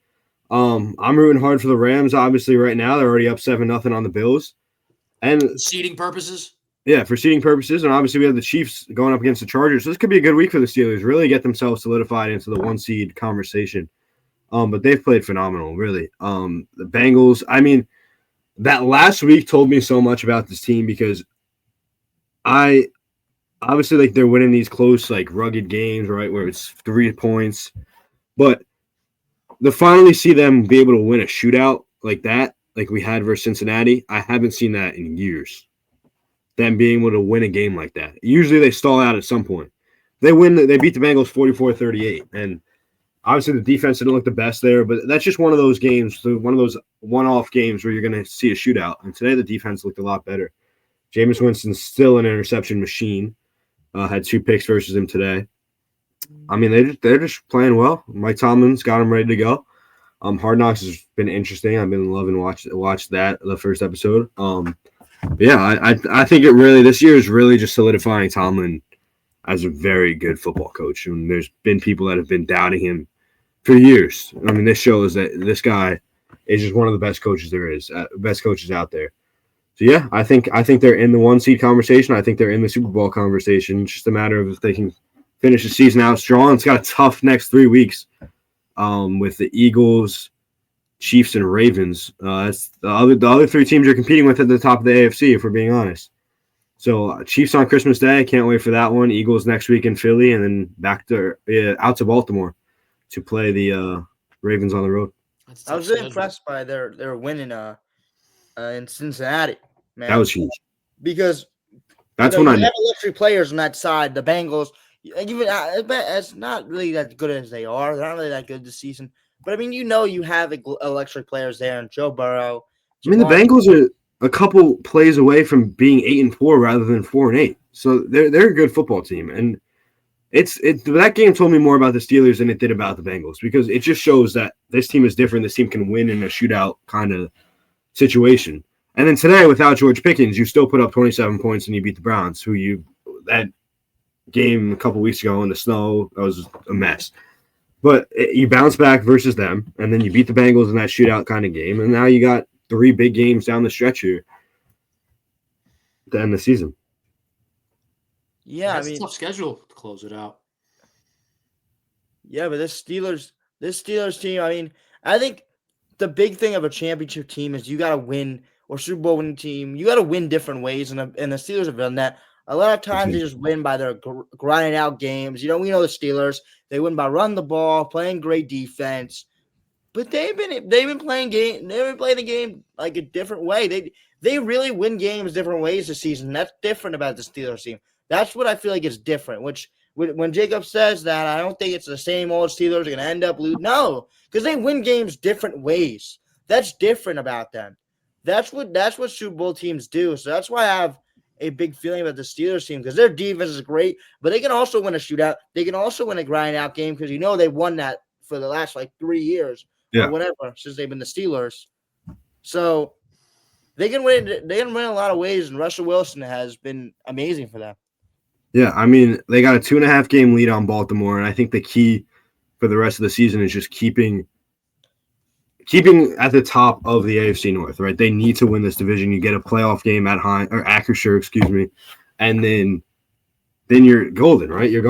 I'm rooting hard for the Rams. Obviously, right now they're already up 7-0 on the Bills, and seeding purposes. Yeah, for seeding purposes, and obviously we have the Chiefs going up against the Chargers. So this could be a good week for the Steelers. Really get themselves solidified into the 1 seed conversation. But they've played phenomenal, really. The Bengals. I mean, that last week told me so much about this team because I obviously like they're winning these close, like rugged games, right, where it's 3 points, but to finally see them be able to win a shootout like that, like we had versus Cincinnati, I haven't seen that in years. Them being able to win a game like that. Usually they stall out at some point. They beat the Bengals 44-38. And obviously the defense didn't look the best there, but that's just one of those games, one of those one-off games where you're going to see a shootout. And today the defense looked a lot better. Jameis Winston's still an interception machine. Had 2 picks versus him today. I mean, they're just playing well. Mike Tomlin's got them ready to go. Hard Knocks has been interesting. I've been loving watch that the first episode. Yeah, I think this year is really just solidifying Tomlin as a very good football coach. And there's been people that have been doubting him for years. I mean, this shows that this guy is just one of the best coaches there is, best coaches out there. So yeah, I think they're in the 1 seed conversation. I think they're in the Super Bowl conversation. It's just a matter of if they can finish the season out strong. It's got a tough next 3 weeks with the Eagles, Chiefs, and Ravens. That's the other 3 teams you're competing with at the top of the AFC, if we're being honest. So Chiefs on Christmas Day. Can't wait for that one. Eagles next week in Philly, and then back to out to Baltimore to play the Ravens on the road. I was really impressed by their win in Cincinnati, man. That was huge. Because that's when I have luxury players on that side. The Bengals, even it's not really that good as they are. They're not really that good this season. But I mean, you have luxury players there, and Joe Burrow. I mean, the Bengals are a couple plays away from being 8-4 rather than 4-8. So they're a good football team, and that game told me more about the Steelers than it did about the Bengals because it just shows that this team is different. This team can win in a shootout kind of situation. And then today, without George Pickens, you still put up 27 points and you beat the Browns, that game a couple weeks ago in the snow, that was a mess. But you bounce back versus them, and then you beat the Bengals in that shootout kind of game, and now you got 3 big games down the stretch here to end the season. Yeah, I mean, it's a tough schedule to close it out. Yeah, but this Steelers team, I mean, I think the big thing of a championship team is you got to win, or Super Bowl winning team, you got to win different ways, and the Steelers have done that. A lot of times they just win by their grinding out games. We know the Steelers. They win by running the ball, playing great defense. But they've been playing the game like a different way. They really win games different ways this season. That's different about the Steelers team. That's what I feel like is different. Which when Jacob says that, I don't think it's the same old Steelers are going to end up losing. No, because they win games different ways. That's different about them. That's what Super Bowl teams do. So that's why I have a big feeling about the Steelers team because their defense is great, but they can also win a shootout. They can also win a grind out game because they've won that for the last 3 years or whatever since they've been the Steelers. So they can win. They can win a lot of ways, and Russell Wilson has been amazing for them. Yeah, I mean they got a 2.5 game lead on Baltimore, and I think the key for the rest of the season is just keeping keeping at the top of the AFC North, right? They need to win this division. You get a playoff game at Acrisure, excuse me, and then you're golden, right? You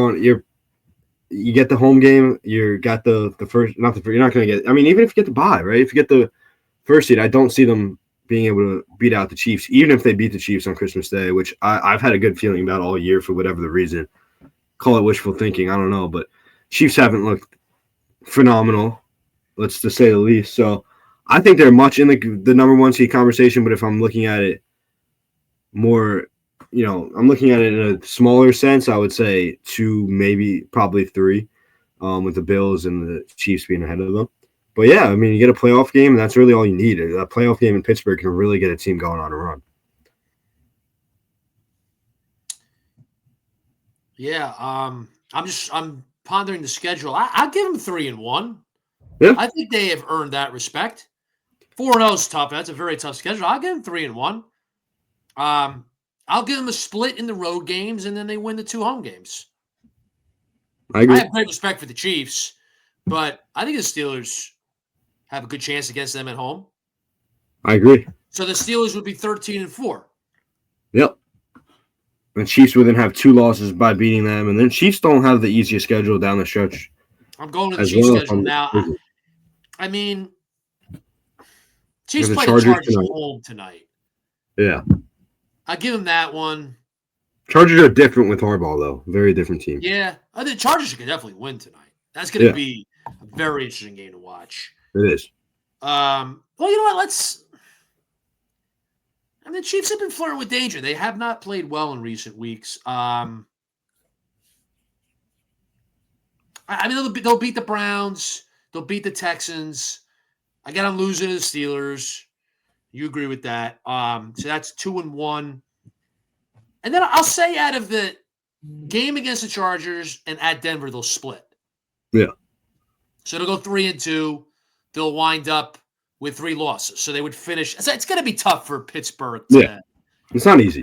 get the home game. You got the first, you're not going to get. I mean, even if you get the bye, right? If you get the first seed, I don't see them being able to beat out the Chiefs, even if they beat the Chiefs on Christmas Day, which I've had a good feeling about all year for whatever the reason. Call it wishful thinking, I don't know, but Chiefs haven't looked phenomenal, let's to say the least. So I think they're much in the number one seed conversation, but if I'm looking at it more, I'm looking at it in a smaller sense, I would say 2, maybe probably 3, with the Bills and the Chiefs being ahead of them. But yeah, I mean, you get a playoff game, and that's really all you need. A playoff game in Pittsburgh can really get a team going on a run. Yeah, I'm pondering the schedule. I'll give them 3-1. Yeah, I think they have earned that respect. 4-0 is tough. That's a very tough schedule. I'll give them 3-1. I'll give them a split in the road games, and then they win the 2 home games. I agree. I have great respect for the Chiefs, but I think the Steelers have a good chance against them at home. I agree. So the Steelers would be 13-4. Yep. The Chiefs would then have 2 losses by beating them, and then Chiefs don't have the easiest schedule down the stretch. I'm going to the Chiefs schedule now. I mean, Chiefs play the Chargers at home tonight. Yeah. I give them that one. Chargers are different with Harbaugh, though. Very different team. Yeah. I think Chargers could definitely win tonight. That's going to be a very interesting game to watch. It is. Well, you know what? The Chiefs have been flirting with danger. They have not played well in recent weeks. They'll beat the Browns. They'll beat the Texans. I got them losing to the Steelers. You agree with that? So that's 2-1. And then I'll say out of the game against the Chargers and at Denver, they'll split. Yeah. So they'll go 3-2. They'll wind up with 3 losses. So they would finish. So it's going to be tough for Pittsburgh. It's not easy.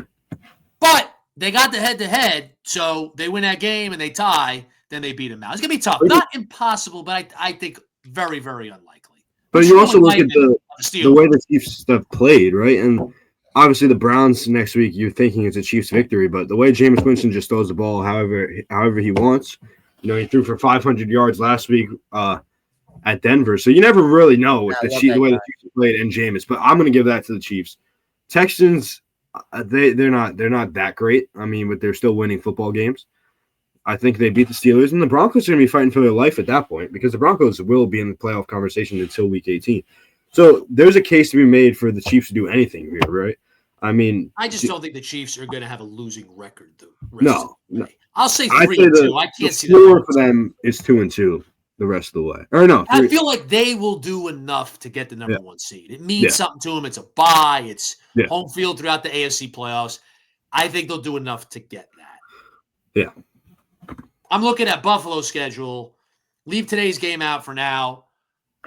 But they got the head-to-head, so they win that game and they tie, then they beat them out. It's going to be tough. Not impossible, but I think very, very unlikely. But you also look at the way the Chiefs have played, right? And obviously the Browns next week, you're thinking it's a Chiefs victory, but the way Jameis Winston just throws the ball however he wants, he threw for 500 yards last week at Denver. So you never really know with the way the Chiefs played and Jameis. But I'm going to give that to the Chiefs. Texans, they're not that great. I mean, but they're still winning football games. I think they beat the Steelers, and the Broncos are going to be fighting for their life at that point because the Broncos will be in the playoff conversation until Week 18. So there's a case to be made for the Chiefs to do anything here, right? I mean, I just don't think the Chiefs are going to have a losing record. No. I'll say 3-2. I can't see the floor for them is 2-2 the rest of the way. Or no, 3. I feel like they will do enough to get the number 1 seed. It means something to them. It's a bye. It's home field throughout the AFC playoffs. I think they'll do enough to get that. Yeah. I'm looking at Buffalo's schedule. Leave today's game out for now.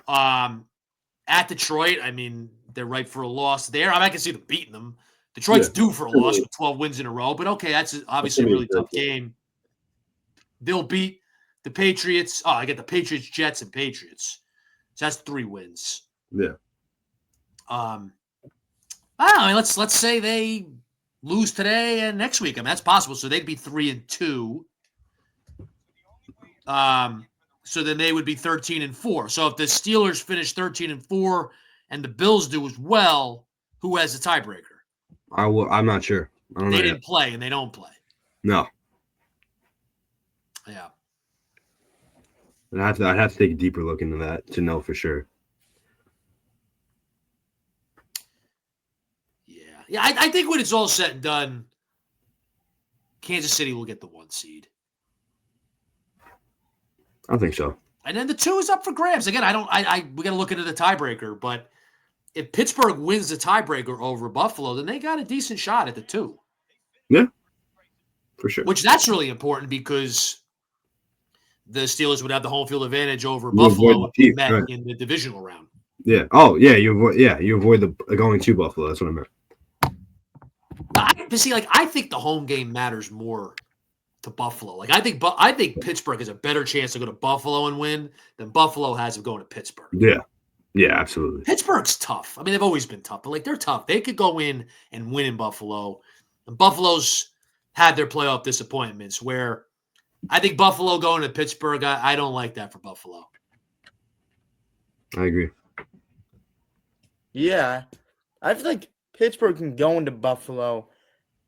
At Detroit, I mean, they're ripe for a loss there. I can see them beating them. Detroit's due for a loss with 12 wins in a row, but okay, that's obviously a really tough game. They'll beat the Patriots. Oh, I get the Patriots, Jets, and Patriots. So that's 3 wins. Yeah. I don't know. Let's say they lose today and next week. I mean, that's possible. So they'd be 3-2. So then they would be 13-4. So if the Steelers finish 13-4 and the Bills do as well, who has the tiebreaker? I'm not sure. I don't know. They didn't play and they don't play. No. Yeah. I'd have to take a deeper look into that to know for sure. Yeah. I think when it's all said and done, Kansas City will get the 1 seed. I think so. And then the 2 is up for grabs. Again, we got to look into the tiebreaker, but if Pittsburgh wins the tiebreaker over Buffalo, then they got a decent shot at the 2. Yeah, for sure. Which that's really important because the Steelers would have the home field advantage over Buffalo if they met in the divisional round. Yeah. Oh, yeah. You avoid the going to Buffalo. That's what I meant. I think the home game matters more to Buffalo. I think Pittsburgh has a better chance to go to Buffalo and win than Buffalo has of going to Pittsburgh. Yeah. Yeah, absolutely. Pittsburgh's tough. I mean, they've always been tough, but like they're tough. They could go in and win in Buffalo. And Buffalo's had their playoff disappointments where I think Buffalo going to Pittsburgh, I don't like that for Buffalo. I agree. Yeah, I feel like Pittsburgh can go into Buffalo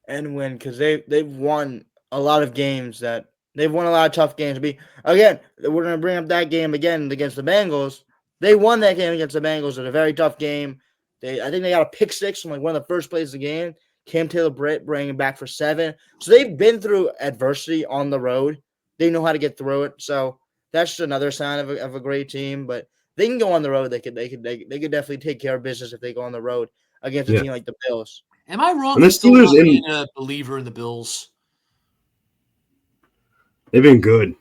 and win because they've won a lot of games they've won a lot of tough games. Again, we're gonna bring up that game again against the Bengals. They won that game against the Bengals in a very tough game. I think they got a pick six from like one of the first plays of the game. Cam Taylor Britt bringing back for 7. So they've been through adversity on the road. They know how to get through it. So that's just another sign of a great team. But they can go on the road. They could definitely take care of business if they go on the road against a Yeah. team like the Bills. Am I wrong And the for still Steelers not being a believer in the Bills they've been good.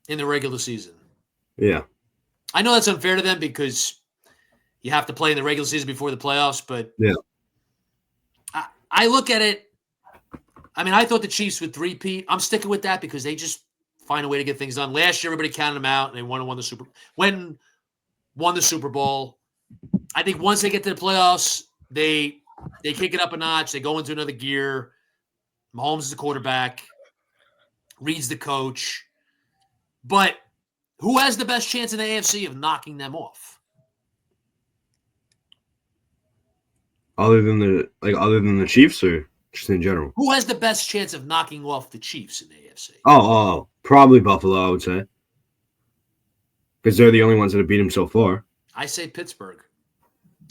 in the regular season? Yeah. I know that's unfair to them because you have to play in the regular season before the playoffs, but Yeah. I look at it. I mean, I thought the Chiefs would three-peat. I'm sticking with that because they just find a way to get things done. Last year, everybody counted them out, and they won the Super Bowl. I think once they get to the playoffs, they kick it up a notch. They go into another gear. Mahomes is the quarterback. Reed's the coach. But who has the best chance in the AFC of knocking them off? Other than the Chiefs or just in general? Who has the best chance of knocking off the Chiefs in the AFC? Oh, probably Buffalo, I would say. Because they're the only ones that have beat him so far. I say Pittsburgh.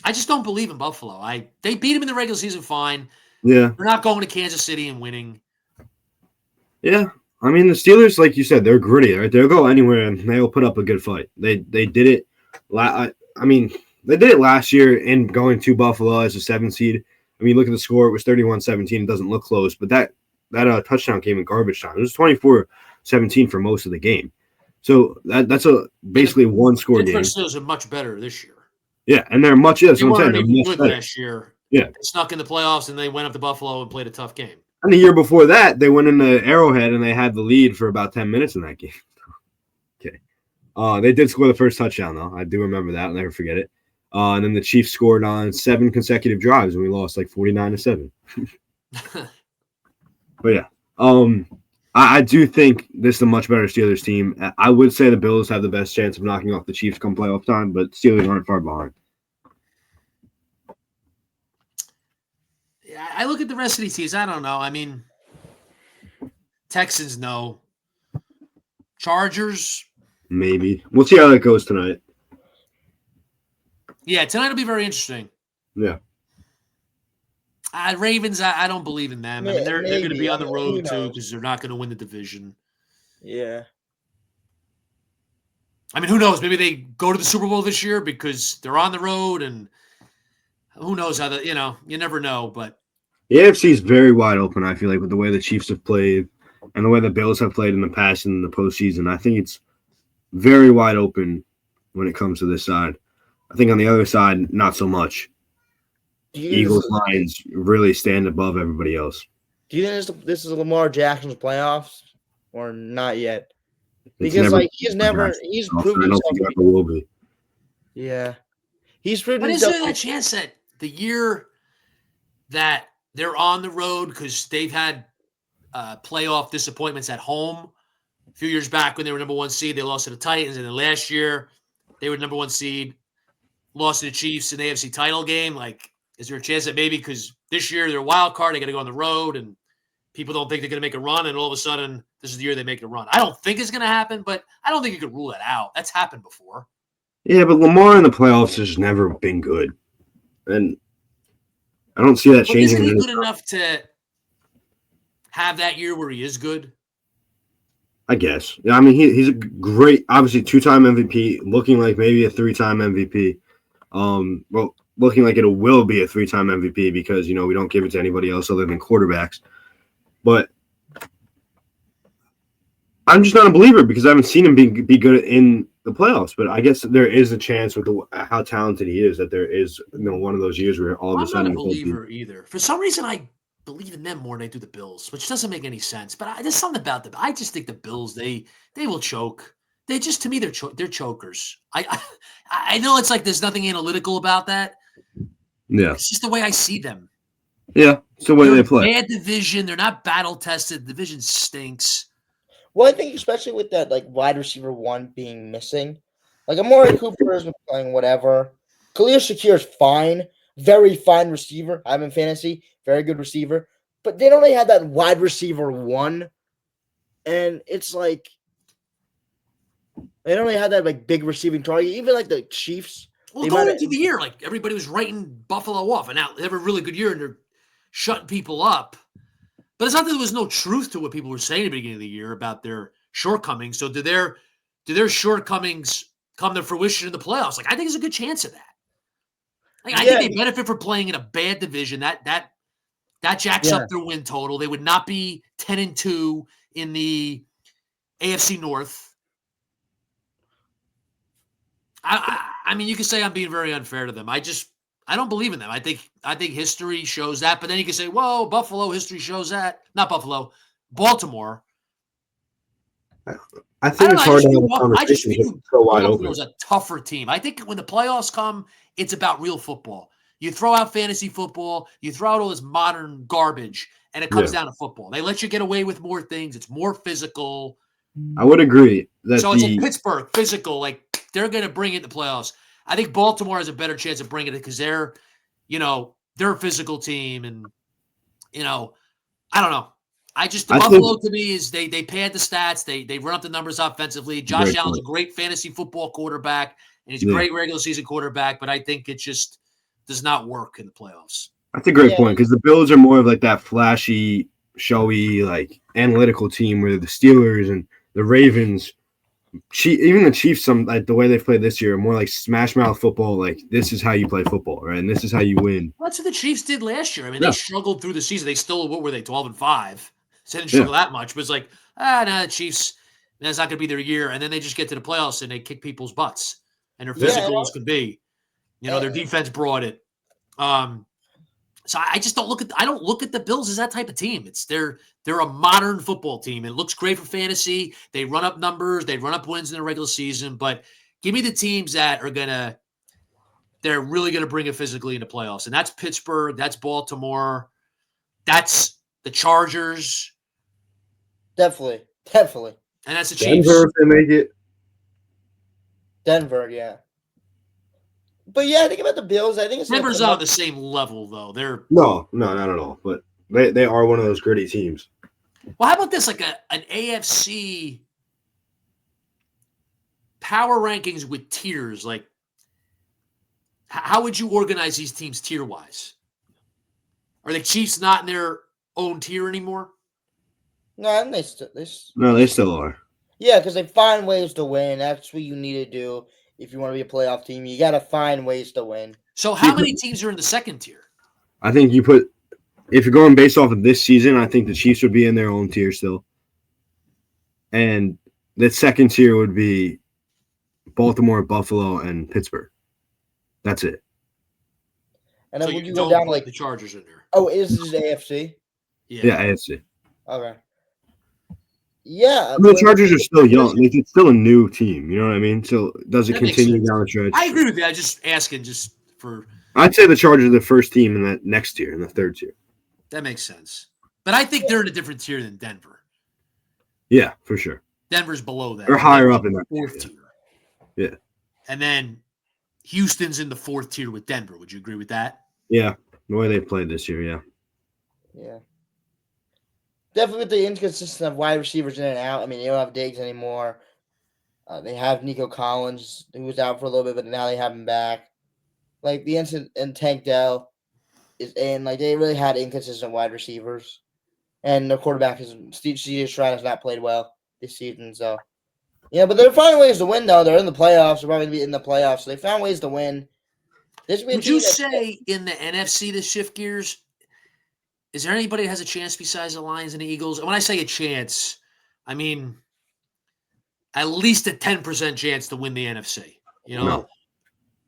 I just don't believe in Buffalo. They beat him in the regular season fine. Yeah. They're not going to Kansas City and winning. Yeah. I mean, the Steelers, like you said, they're gritty, right? They'll go anywhere and they'll put up a good fight. They did it. They did it last year in going to Buffalo as a 7 seed. I mean, look at the score. It was 31-17. It doesn't look close, but that touchdown came in garbage time. It was 24-17 for most of the game. So that's basically one-score game. The Steelers are much better this year. Yeah, and they're much. That's they what I'm saying. They're They're much much good better. last year. Yeah, they snuck in the playoffs and they went up to Buffalo and played a tough game. And the year before that, they went into Arrowhead and they had the lead for about 10 minutes in that game. Okay, they did score the first touchdown though. I do remember that. I'll never forget it. And then the Chiefs scored on 7 consecutive drives and we lost like 49-7. But yeah, I do think this is a much better Steelers team. I would say the Bills have the best chance of knocking off the Chiefs come playoff time, but Steelers aren't far behind. Yeah, I look at the rest of these teams. I don't know. I mean, Texans, no. Chargers, maybe. We'll see how that goes tonight. Yeah, tonight will be very interesting. Yeah. Ravens, I don't believe in them. I mean, they're going to be on the road too knows? because they're not going to win the division. Yeah. I mean, who knows? Maybe they go to the Super Bowl this year because they're on the road, and who knows how you never know. But the AFC is very wide open, I feel like, with the way the Chiefs have played and the way the Bills have played in the past and in the postseason. I think it's very wide open when it comes to this side. I think on the other side, not so much. Eagles, Lions really stand above everybody else. Do you think this is Lamar Jackson's playoffs or not yet? Because he's proved himself. It will be. Yeah, he's proved but himself. Is there a chance that the year that they're on the road because they've had playoff disappointments at home? A few years back when they were number 1 seed, they lost to the Titans, and then last year they were number 1 seed, lost to the Chiefs in the AFC title game. Like, is there a chance that maybe because this year they're a wild card, they got to go on the road, and people don't think they're going to make a run, and all of a sudden this is the year they make a run? I don't think it's going to happen, but I don't think you could rule that out. That's happened before. Yeah, but Lamar in the playoffs has never been good, and I don't see that changing. Isn't he good enough to have that year where he is good? I guess. Yeah, I mean, he's a great, obviously 2-time MVP, looking like maybe a 3-time MVP. Well, looking like it will be a 3-time MVP because, we don't give it to anybody else other than quarterbacks. But I'm just not a believer because I haven't seen him be good in the playoffs. But I guess there is a chance with how talented he is that there is one of those years where all of a sudden. I'm not a believer either. For some reason, I believe in them more than I do the Bills, which doesn't make any sense. But there's something about them. I just think the Bills, they will choke. they just, to me, they're chokers. I know it's like there's nothing analytical about that. Yeah. It's just the way I see them. Yeah. It's the way They're they play. bad division. They're not battle tested. The division stinks. Well, I think especially with that like wide receiver one being missing, like Amari Cooper has been playing whatever. Khalil Shakir is fine, very fine receiver. I'm in fantasy, very good receiver, but they don't really have that wide receiver one, and it's like they don't really have that like big receiving target. Even like the Chiefs, Well, they going might into the year, like everybody was writing Buffalo off, and now they have a really good year and they're shutting people up. But it's not that there was no truth to what people were saying at the beginning of the year about their shortcomings. So do their shortcomings come to fruition in the playoffs? Like I think there's a good chance of that. Like, I think they benefit from playing in a bad division. That jacks up their win total. They would not be 10-2 in the AFC North. I mean, you can say I'm being very unfair to them. I don't believe in them. I think history shows that. But then you can say, whoa, Buffalo, history shows that. Not Buffalo, Baltimore. I think it's hard to have a I just conversation view so wide open. Baltimore's a tougher team. I think when the playoffs come, it's about real football. You throw out fantasy football, you throw out all this modern garbage, and it comes down to football. They let you get away with more things. It's more physical. I would agree that so it's like Pittsburgh, physical, like they're going to bring it to playoffs. I think Baltimore has a better chance of bringing it because they're a physical team, and I don't know. Buffalo to me is they pad the stats, they run up the numbers offensively. Josh Allen's a great fantasy football quarterback, and he's a great regular season quarterback, but I think it just does not work in the playoffs. That's a great point because the Bills are more of like that flashy, showy, like analytical team where the Steelers and the Ravens, even the Chiefs, like the way they've played this year, are more like smash mouth football. Like this is how you play football, right? And this is how you win. Well, that's what the Chiefs did last year. I mean, they struggled through the season. They still, what were they, 12-5? So they didn't struggle that much, but it's like, the Chiefs, that's not going to be their year. And then they just get to the playoffs and they kick people's butts. And they're physical as could be. Their defense brought it. So I just don't look at the Bills as that type of team. They're a modern football team. It looks great for fantasy. They run up numbers. They run up wins in the regular season. But give me the teams that they're really going to bring it physically into playoffs. And that's Pittsburgh. That's Baltimore. That's the Chargers. Definitely. And that's the Chiefs. Denver, if they make it. Denver, yeah. But yeah, I think about the Bills. I think it's Denver's not on the same level, though. They're no, not at all. But they are one of those gritty teams. Well, how about this? Like an AFC power rankings with tiers. Like, how would you organize these teams tier-wise? Are the Chiefs not in their own tier anymore? No, they still are. Yeah, because they find ways to win. That's what you need to do. If you want to be a playoff team, you got to find ways to win. So how many teams are in the second tier? I think if you're going based off of this season, I think the Chiefs would be in their own tier still. And the second tier would be Baltimore, Buffalo, and Pittsburgh. That's it. And then would you go down like the Chargers in there? Oh, is this AFC? Yeah, AFC. Okay. Yeah, the Chargers are still young. Like, it's still a new team. You know what I mean? So does it continue down the stretch? I agree with you. I just asking just for. I'd say the Chargers are the first team in that next tier, in the third tier. That makes sense, but I think they're in a different tier than Denver. Yeah, for sure. Denver's below that. They're higher up in that fourth tier. Yeah, and then Houston's in the fourth tier with Denver. Would you agree with that? Yeah, the way they played this year. Yeah. Yeah. Definitely with the inconsistent of wide receivers in and out. I mean, they don't have Diggs anymore. They have Nico Collins, who was out for a little bit, but now they have him back. Like, the incident in Tank Dell is in. Like, they really had inconsistent wide receivers. And the quarterback C.J. Stroud has not played well this season. So, yeah, but they're finding ways to win, though. They're in the playoffs. They're probably going to be in the playoffs. So they found ways to win. Would you say in the NFC to shift gears, is there anybody that has a chance besides the Lions and the Eagles? And when I say a chance, I mean at least a 10% chance to win the NFC. No.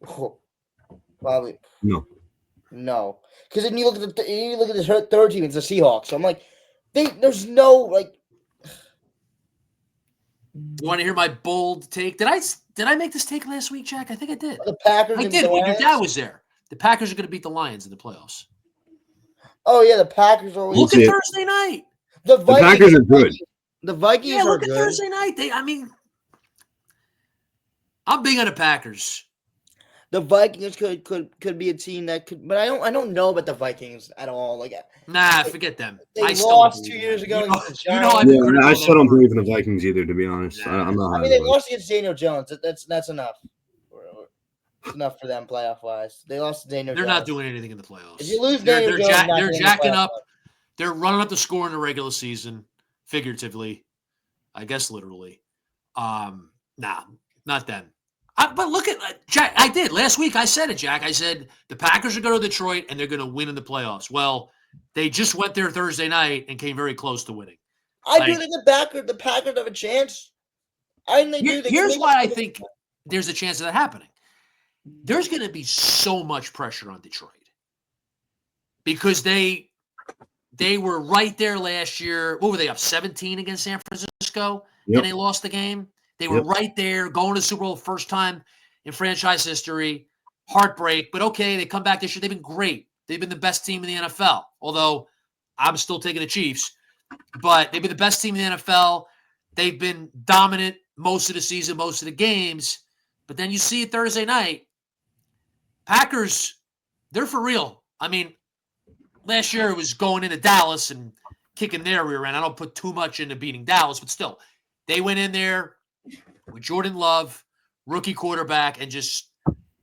Oh, probably no. Because then you look at the third team, it's the Seahawks. So I'm like, there's no like. You want to hear my bold take? Did I make this take last week, Jack? I think I did. The Packers. I and did the when your dad Lions? was there. The Packers are going to beat the Lions in the playoffs. Oh yeah, the Packers are always. Look see at it. Thursday night. The The Vikings. Packers are good. The Vikings Yeah, are look at good. Thursday night. I'm big on the Packers. The Vikings could be a team that could, but I don't know about the Vikings at all. Like Nah, forget them. they I still don't lost believe 2 in years them. ago You know, against the you know I've Giants. been Yeah, critical I of still them don't for. believe in the Vikings either, to be honest. Nah. I'm not I high mean, on they the lost against Daniel Jones. That's enough. It's enough for them playoff wise. They lost to Daniel They're Jones. not doing anything in the playoffs. If you lose They're Daniel Jones, you're not they're getting in the jacking playoffs. up. They're running up the score in the regular season, figuratively, I guess literally. Nah, not them. But look at Jack. I did last week. I said it, Jack. I said the Packers are going to Detroit and they're going to win in the playoffs. Well, they just went there Thursday night and came very close to winning. I do think the Packers have a chance. I think they do. Here's why I think there's a chance of that happening. There's going to be so much pressure on Detroit because they were right there last year. What were they up 17 against San Francisco? Yep. And they lost the game. They were right there going to the Super Bowl first time in franchise history. Heartbreak, but okay, they come back this year. They've been great. They've been the best team in the NFL, although I'm still taking the Chiefs. But they've been the best team in the NFL. They've been dominant most of the season, most of the games. But then you see it Thursday night. Packers, they're for real. I mean, last year it was going into Dallas and kicking their rear end. I don't put too much into beating Dallas, but still, they went in there with Jordan Love, rookie quarterback, and just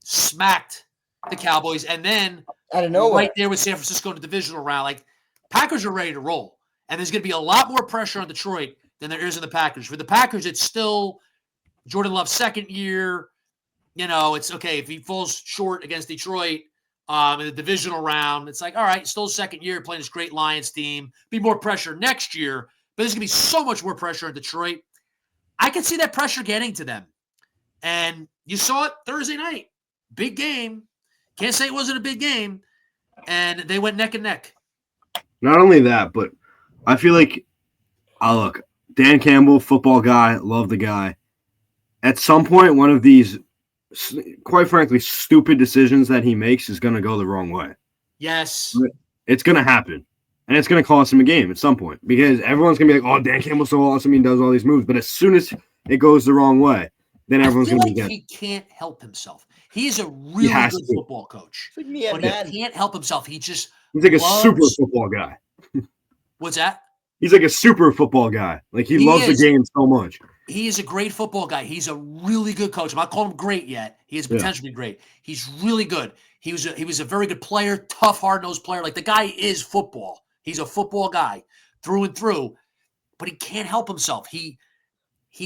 smacked the Cowboys. And then out of nowhere, right there with San Francisco in the divisional round, like Packers are ready to roll. And there's going to be a lot more pressure on Detroit than there is in the Packers. For the Packers, it's still Jordan Love's second year. You know, it's okay if he falls short against Detroit in the divisional round. It's like, all right, still second year playing this great Lions team. Be more pressure next year, but there's going to be so much more pressure in Detroit. I can see that pressure getting to them. And you saw it Thursday night. Big game. Can't say it wasn't a big game. And they went neck and neck. Not only that, but I feel like, look, Dan Campbell, football guy, love the guy. At some point, one of these, quite frankly, stupid decisions that he makes is going to go the wrong way. Yes. It's going to happen. And it's going to cost him a game at some point because everyone's going to be like, oh, Dan Campbell's so awesome. He does all these moves. But as soon as it goes the wrong way, then everyone's going to be he can't help himself. He's a really good football coach. But he can't help himself. He's like a super football guy. What's that? He's like a super football guy. Like he loves the game so much. He is a great football guy. He's a really good coach. I'm not calling him great yet. He has potential to be great. He's really good. He was a very good player, tough, hard-nosed player. Like the guy is football. He's a football guy through and through, but he can't help himself. He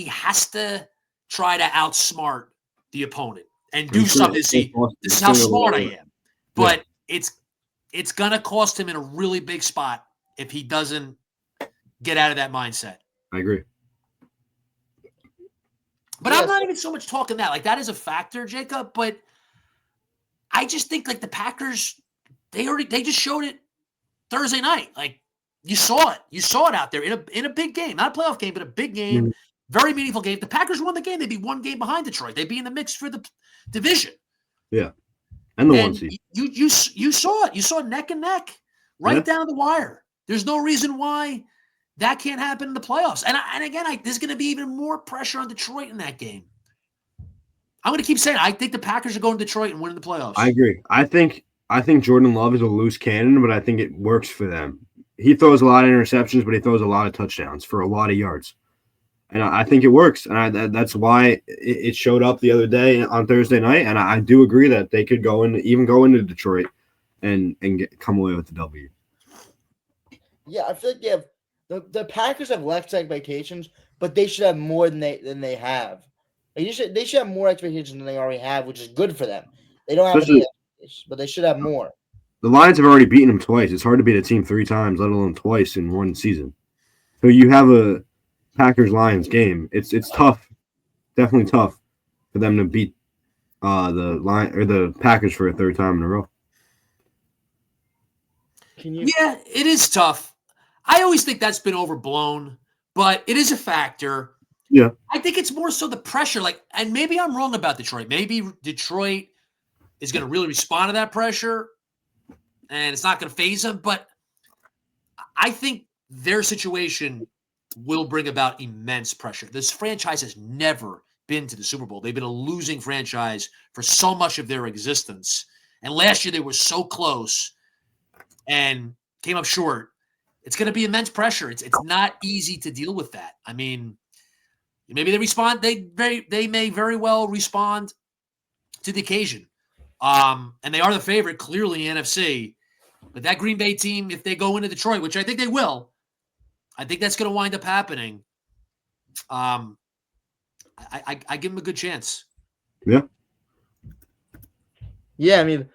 has to try to outsmart the opponent and do something to see this is how smart I am. But it's gonna cost him in a really big spot if he doesn't get out of that mindset. I agree. But I'm not even so much talking that. Like that is a factor, Jacob. But I just think like the Packers, they just showed it Thursday night. Like you saw it. You saw it out there in a big game. Not a playoff game, but a big game. Very meaningful game. If the Packers won the game, they'd be one game behind Detroit. They'd be in the mix for the division. Yeah. And the one seed. You saw it. You saw neck and neck right down the wire. There's no reason why that can't happen in the playoffs. And again, there's going to be even more pressure on Detroit in that game. I'm going to keep saying I think the Packers are going to Detroit and winning the playoffs. I agree. I think Jordan Love is a loose cannon, but I think it works for them. He throws a lot of interceptions, but he throws a lot of touchdowns for a lot of yards. And I think it works. And that's why it showed up the other day on Thursday night. And I do agree that they could go into Detroit and come away with the W. Yeah, I feel like they have the Packers have less expectations, but they should have more than they have. Like they should have more expectations than they already have, which is good for them. They don't have any, but they should have more. The Lions have already beaten them twice. It's hard to beat a team 3 times, let alone twice in one season. So you have a Packers-Lions game. It's tough, definitely tough for them to beat the Packers for a third time in a row. Yeah, it is tough. I always think that's been overblown, but it is a factor. Yeah. I think it's more so the pressure. And maybe I'm wrong about Detroit. Maybe Detroit is going to really respond to that pressure, and it's not going to phase them. But I think their situation will bring about immense pressure. This franchise has never been to the Super Bowl. They've been a losing franchise for so much of their existence. And last year they were so close and came up short. It's going to be immense pressure. It's not easy to deal with that. I mean, maybe they respond. They may very well respond to the occasion. And they are the favorite, clearly, in NFC. But that Green Bay team, if they go into Detroit, which I think they will, I think that's going to wind up happening. I give them a good chance. Yeah. Yeah, I mean,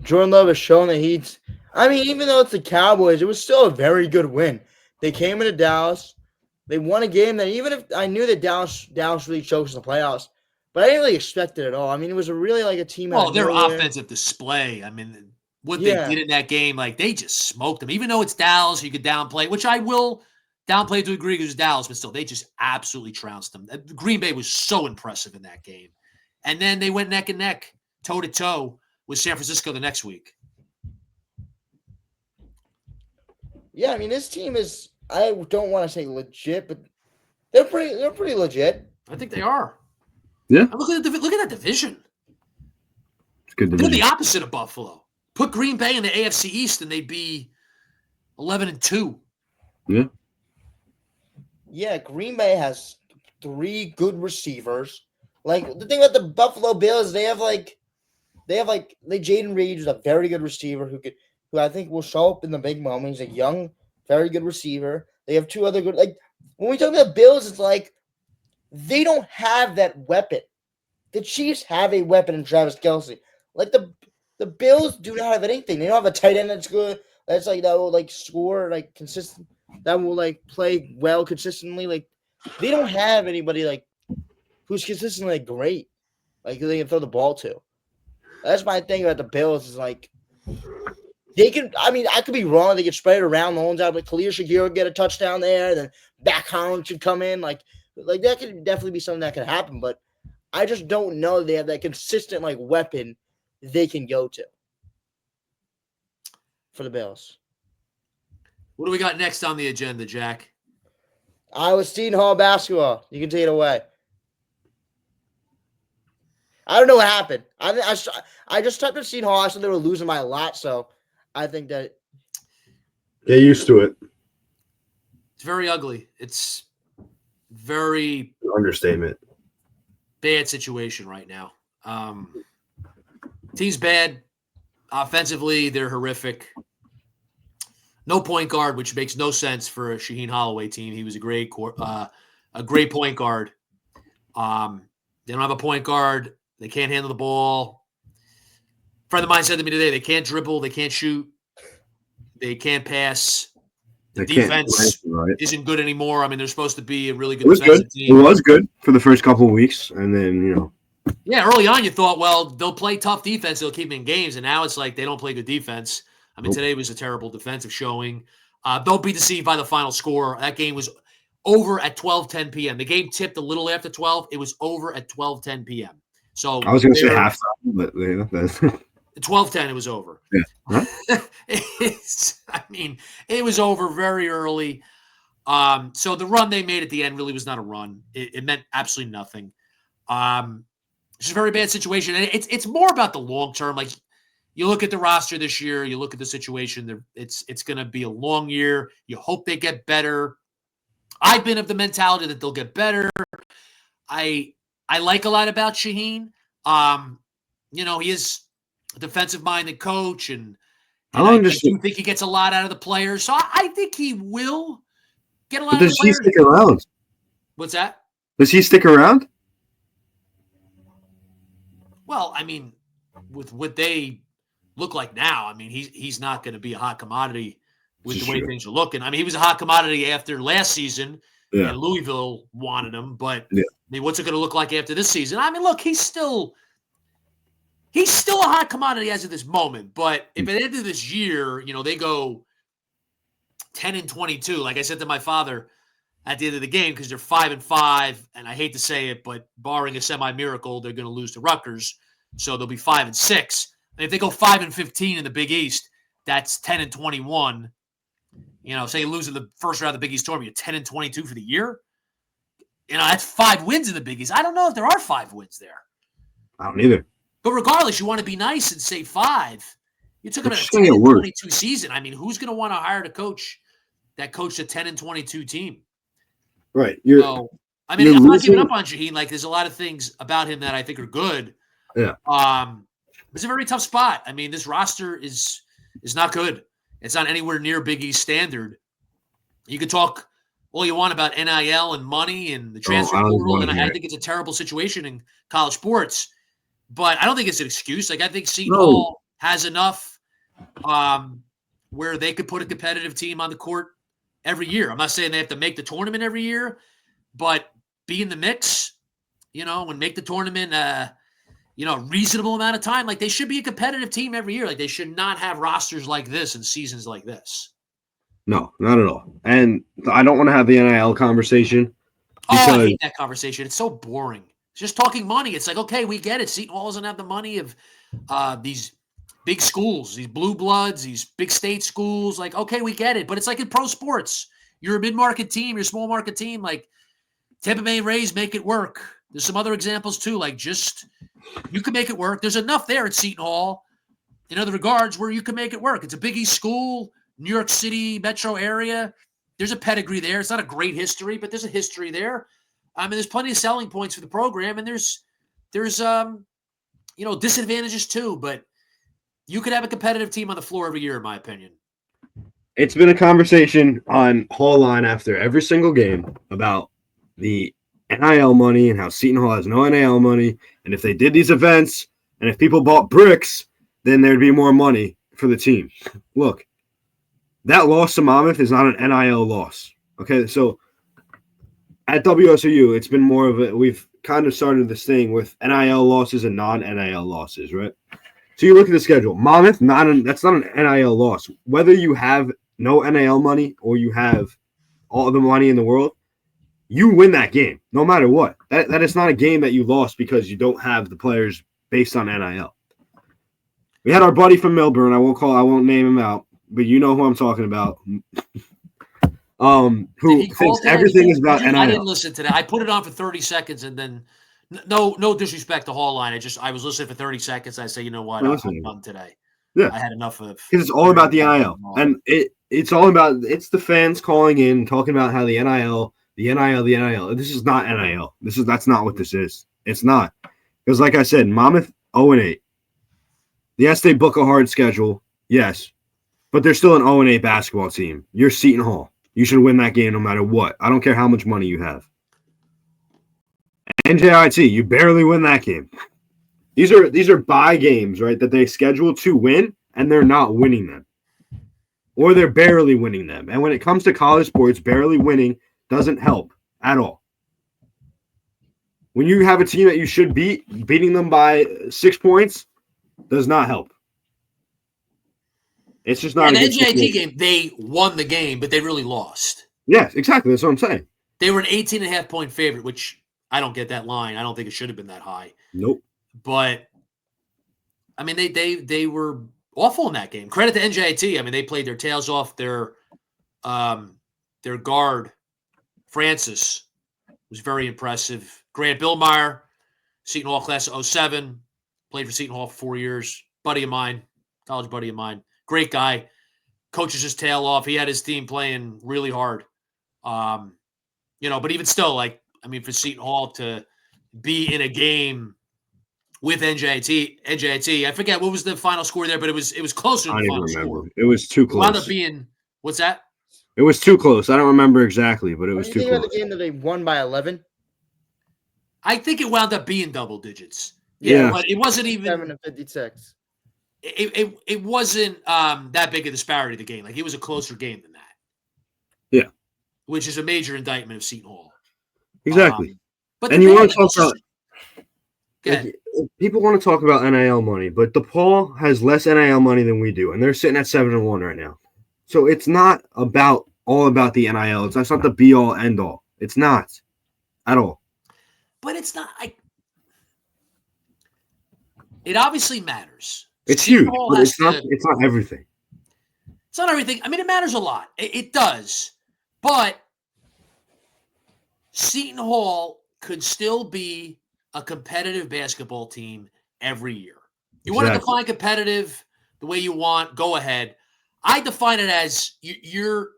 Jordan Love has shown that he's. I mean, even though it's the Cowboys, it was still a very good win. They came into Dallas. They won a game that even if I knew that Dallas really chokes in the playoffs, but I didn't really expect it at all. I mean, it was really like a team. Well, Out of their nowhere. offensive display. I mean, what Yeah. they did in that game, they just smoked them. Even though it's Dallas, you could downplay, which I will downplay to a degree because it's Dallas, but still, they just absolutely trounced them. Green Bay was so impressive in that game. And then they went neck and neck, toe to toe with San Francisco the next week. Yeah, I mean, this team is. I don't want to say legit, but they're pretty legit. I think they are. Yeah. And look at that division. It's good They're division. the opposite of Buffalo. Put Green Bay in the AFC East, and they'd be 11-2. Yeah. Yeah, Green Bay has 3 good receivers. Like the thing about the Buffalo Bills, they have Jaden Reed, who's a very good receiver who I think will show up in the big moment. He's a young, very good receiver. They have 2 other good. Like when we talk about Bills, it's like they don't have that weapon. The Chiefs have a weapon in Travis Kelce. Like the Bills do not have anything. They don't have a tight end that's good. That will score consistent. That will play well consistently. Like they don't have anybody who's consistently great. Like who they can throw the ball to. That's my thing about the Bills is they can. I mean, I could be wrong. They could spread it around. The ones out, like Khalil Shakir would get a touchdown there. Then back Holland should come in. Like that could definitely be something that could happen. But I just don't know they have that consistent weapon they can go to for the Bills. What do we got next on the agenda, Jack? Iowa Seton Hall basketball. You can take it away. I don't know what happened. I just typed in Seton Hall. I said they were losing by a lot, so I think that Get used to it. It's very ugly. It's very Understatement. bad situation right now. Team's bad. Offensively, they're horrific. No point guard, which makes no sense for a Shaheen Holloway team. He was a great point guard. They don't have a point guard. They can't handle the ball. A friend of mine said to me today, they can't dribble, they can't shoot, they can't pass. The defense isn't good anymore. I mean, they're supposed to be a really good defensive team. It was good for the first couple of weeks, and then, Yeah, early on you thought, well, they'll play tough defense, they'll keep them in games, and now it's like they don't play good defense. I mean, Today was a terrible defensive showing. Don't be deceived by the final score. That game was over at 12:10 p.m. The game tipped a little after 12. It was over at 12:10 p.m. So I was going to say halftime, but 12:10 it was over. Yeah. Huh? It was over very early. So the run they made at the end really was not a run. It meant absolutely nothing. It's a very bad situation. And it's more about the long term. Like you look at the roster this year, you look at the situation, it's going to be a long year. You hope they get better. I've been of the mentality that they'll get better. I like a lot about Shaheen. He is a defensive-minded coach, and I do think he gets a lot out of the players. So I think he will get a lot out of the players. Does he stick around? What's that? Does he stick around? Well, I mean, with what they look like now, I mean, he's not going to be a hot commodity with the way things are looking. I mean, he was a hot commodity after last season, and Louisville wanted him. But I mean, what's it going to look like after this season? I mean, look, he's still a hot commodity as of this moment. But if at the end of this year, they go 10-22, like I said to my father, at the end of the game because they're 5-5, and I hate to say it, but barring a semi-miracle, they're going to lose to Rutgers, so they'll be 5-6. And if they go 5-15 in the Big East, that's 10-21. Say you lose in the first round of the Big East tournament, you're 10-22 for the year. That's 5 wins in the Big East. I don't know if there are 5 wins there. I don't either. But regardless, you want to be nice and say 5. You took about a 10-22 season. I mean, who's going to want to hire a coach that coached a 10-22 team? Right. I'm not giving up on Shaheen. Like, there's a lot of things about him that I think are good. Yeah. It's a very tough spot. I mean, this roster is not good. It's not anywhere near Big East standard. You could talk all you want about NIL and money and the transfer portal, and I think it's a terrible situation in college sports. But I don't think it's an excuse. Like, I think Seton Hall has enough where they could put a competitive team on the court every year. I'm not saying they have to make the tournament every year, but be in the mix, and make the tournament a reasonable amount of time. Like, they should be a competitive team every year. Like, they should not have rosters like this and seasons like this. No, not at all. And I don't want to have the NIL conversation. I hate that conversation. It's so boring. It's just talking money. It's like, okay, we get it. Seton Hall doesn't have the money of these big schools, these blue bloods, these big state schools. Like, okay, we get it. But it's like in pro sports. You're a mid-market team. You're a small market team. Like, Tampa Bay Rays make it work. There's some other examples too. Like, just you can make it work. There's enough there at Seton Hall in other regards where you can make it work. It's a Big East school, New York City metro area. There's a pedigree there. It's not a great history, but there's a history there. I mean, there's plenty of selling points for the program, and there's disadvantages too. But you could have a competitive team on the floor every year, in my opinion. It's been a conversation on Hall Line after every single game about the NIL money and how Seton Hall has no NIL money. And if they did these events and if people bought bricks, then there'd be more money for the team. Look, that loss to Monmouth is not an NIL loss. Okay, so at WSOU, it's been more of we've kind of started this thing with NIL losses and non-NIL losses, right? So you look at the schedule. Monmouth, that's not an NIL loss. Whether you have no NIL money or you have all the money in the world, you win that game no matter what. That is not a game that you lost because you don't have the players based on NIL. We had our buddy from Milburn. I won't name him out, but you know who I'm talking about. Who thinks everything is about NIL. I didn't listen to that. I put it on for 30 seconds and then no disrespect to Hall Line. I was listening for 30 seconds. I say, you know what? I'm done today. Yeah. I had enough of because it's all about the NIL. And it's all about it's the fans calling in, talking about how the NIL. This is not NIL. That's not what this is. It's not. Because like I said, Monmouth 0-8. Yes, they book a hard schedule. Yes. But they're still an 0-8 basketball team. You're Seton Hall. You should win that game no matter what. I don't care how much money you have. NJIT, you barely win that game. These are bye games, right, that they schedule to win, and they're not winning them. Or they're barely winning them. And when it comes to college sports, barely winning doesn't help at all. When you have a team that you should beat, beating them by 6 points does not help. It's just not. An NJIT game, they won the game, but they really lost. Yes, exactly. That's what I'm saying. They were an 18.5-point favorite, which I don't get that line. I don't think it should have been that high. Nope. But I mean, they were awful in that game. Credit to NJIT. I mean, they played their tails off. Their guard, Francis, was very impressive. Grant Billmeyer, Seton Hall class of 07, played for Seton Hall for 4 years. Buddy of mine, college buddy of mine. Great guy. Coaches his tail off. He had his team playing really hard. But even still, for Seton Hall to be in a game with NJIT, I forget what was the final score there, but it was closer to the final score. It was too close. It wound up being, what's that? It was too close. I don't remember exactly, but it was too close. What do you think about the game that they won by 11? I think it wound up being double digits. Yeah. But it wasn't even 7-56. It wasn't that big a disparity the game. Like, it was a closer game than that. Yeah. Which is a major indictment of Seton Hall. Exactly. But and you want to talk about people want to talk about NIL money, but DePaul has less NIL money than we do, and they're sitting at 7-1 right now. So it's not about all about the NIL. That's not the be all end all. It's not at all. But it's not. It obviously matters. It's Seton huge, Hall but has it's not everything. It's not everything. I mean, it matters a lot. It does. But Seton Hall could still be a competitive basketball team every year. You want to define competitive the way you want, go ahead. I define it as you're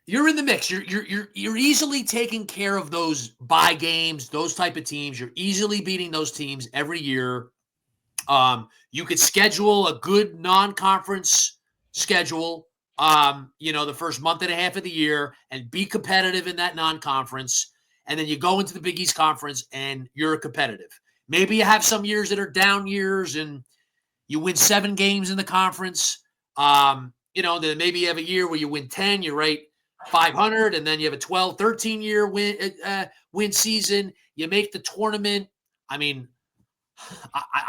in the mix. You're easily taking care of those bye games, those type of teams. You're easily beating those teams every year. You could schedule a good non-conference schedule, the first month and a half of the year and be competitive in that non-conference. And then you go into the Big East Conference and you're competitive. Maybe you have some years that are down years and you win 7 games in the conference. Then maybe you have a year where you win 10, you're right 500, and then you have a 12, 13-year win season. You make the tournament. I mean,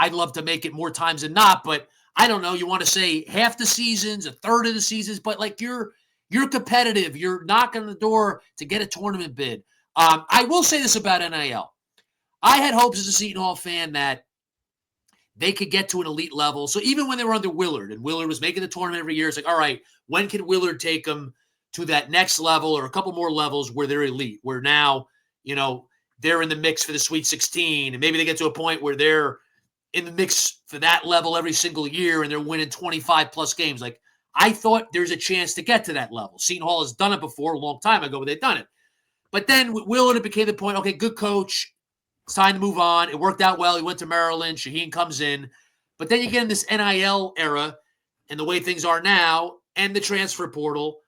I'd love to make it more times than not, but I don't know. You want to say half the seasons, a third of the seasons, but like you're competitive. You're knocking on the door to get a tournament bid. I will say this about NIL. I had hopes as a Seton Hall fan that they could get to an elite level. So even when they were under Willard and Willard was making the tournament every year, it's like, all right, when can Willard take them to that next level or a couple more levels where they're elite, where now, they're in the mix for the Sweet 16, and maybe they get to a point where they're in the mix for that level every single year and they're winning 25-plus games. Like, I thought there's a chance to get to that level. Seton Hall has done it before a long time ago, but they've done it. But then with Willard, it became the point, okay, good coach. It's time to move on. It worked out well. He went to Maryland. Shaheen comes in. But then you get in this NIL era and the way things are now and the transfer portal.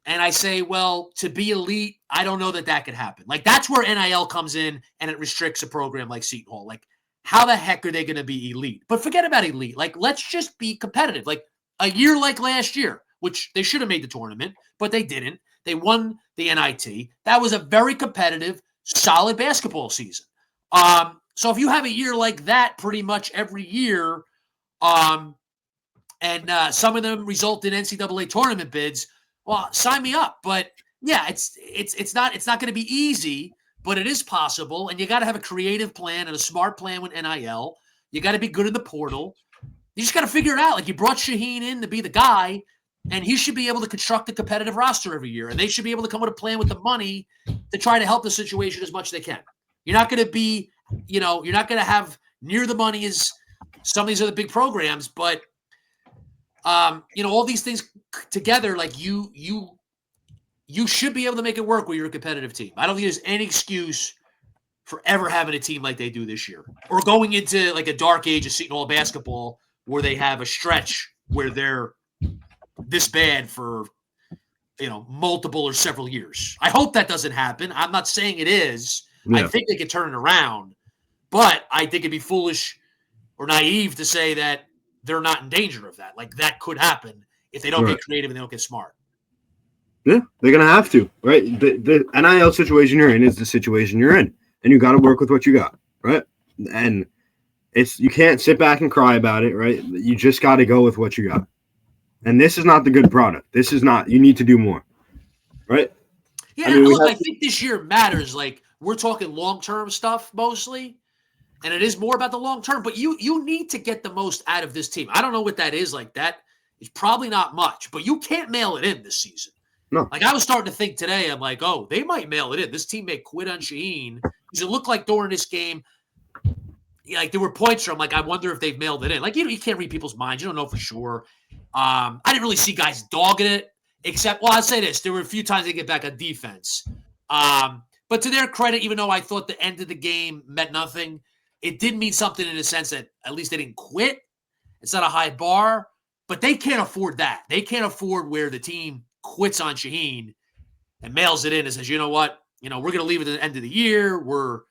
And I say, well, to be elite, I don't know that could happen. Like, that's where NIL comes in and it restricts a program like Seton Hall. Like, how the heck are they going to be elite? But forget about elite. Like, let's just be competitive. Like, a year like last year, which they should have made the tournament, but they didn't. They won the NIT. That was a very competitive, solid basketball season. So if you have a year like that pretty much every year, and some of them result in NCAA tournament bids, well, sign me up. But yeah, it's not going to be easy, but it is possible. And you got to have a creative plan and a smart plan with NIL. You got to be good in the portal. You just got to figure it out. Like, you brought Shaheen in to be the guy, and he should be able to construct a competitive roster every year. And they should be able to come with a plan with the money to try to help the situation as much as they can. You're not going to be, you're not going to have near the money as some of these other big programs, but all these things together, like you should be able to make it work when you're a competitive team. I don't think there's any excuse for ever having a team like they do this year or going into like a dark age of Seton Hall basketball where they have a stretch where they're this bad for, multiple or several years. I hope that doesn't happen. I'm not saying it is. Yeah. I think they could turn it around, but I think it'd be foolish or naive to say that they're not in danger of that. Like, that could happen if they don't get creative and they don't get smart. Yeah, they're going to have to, right? The NIL situation you're in is the situation you're in, and you got to work with what you got, right? And you can't sit back and cry about it, right? You just got to go with what you got. And this is not the good product. This is not, you need to do more, right? Yeah, I think this year matters. Like, we're talking long-term stuff mostly, and it is more about the long-term, but you need to get the most out of this team. I don't know what that is. Like, that is probably not much, but you can't mail it in this season. No. Like, I was starting to think today, I'm like, oh, they might mail it in. This team may quit on Shaheen because it looked like during this game, like, there were points where I'm like, I wonder if they've mailed it in. Like, you can't read people's minds. You don't know for sure. I didn't really see guys dogging it, except, well, I'd say this. There were a few times they get back on defense. But to their credit, even though I thought the end of the game meant nothing, it did mean something in the sense that at least they didn't quit. It's not a high bar, but they can't afford that. They can't afford where the team quits on Shaheen and mails it in and says, you know what, we're going to leave it at the end of the year. We're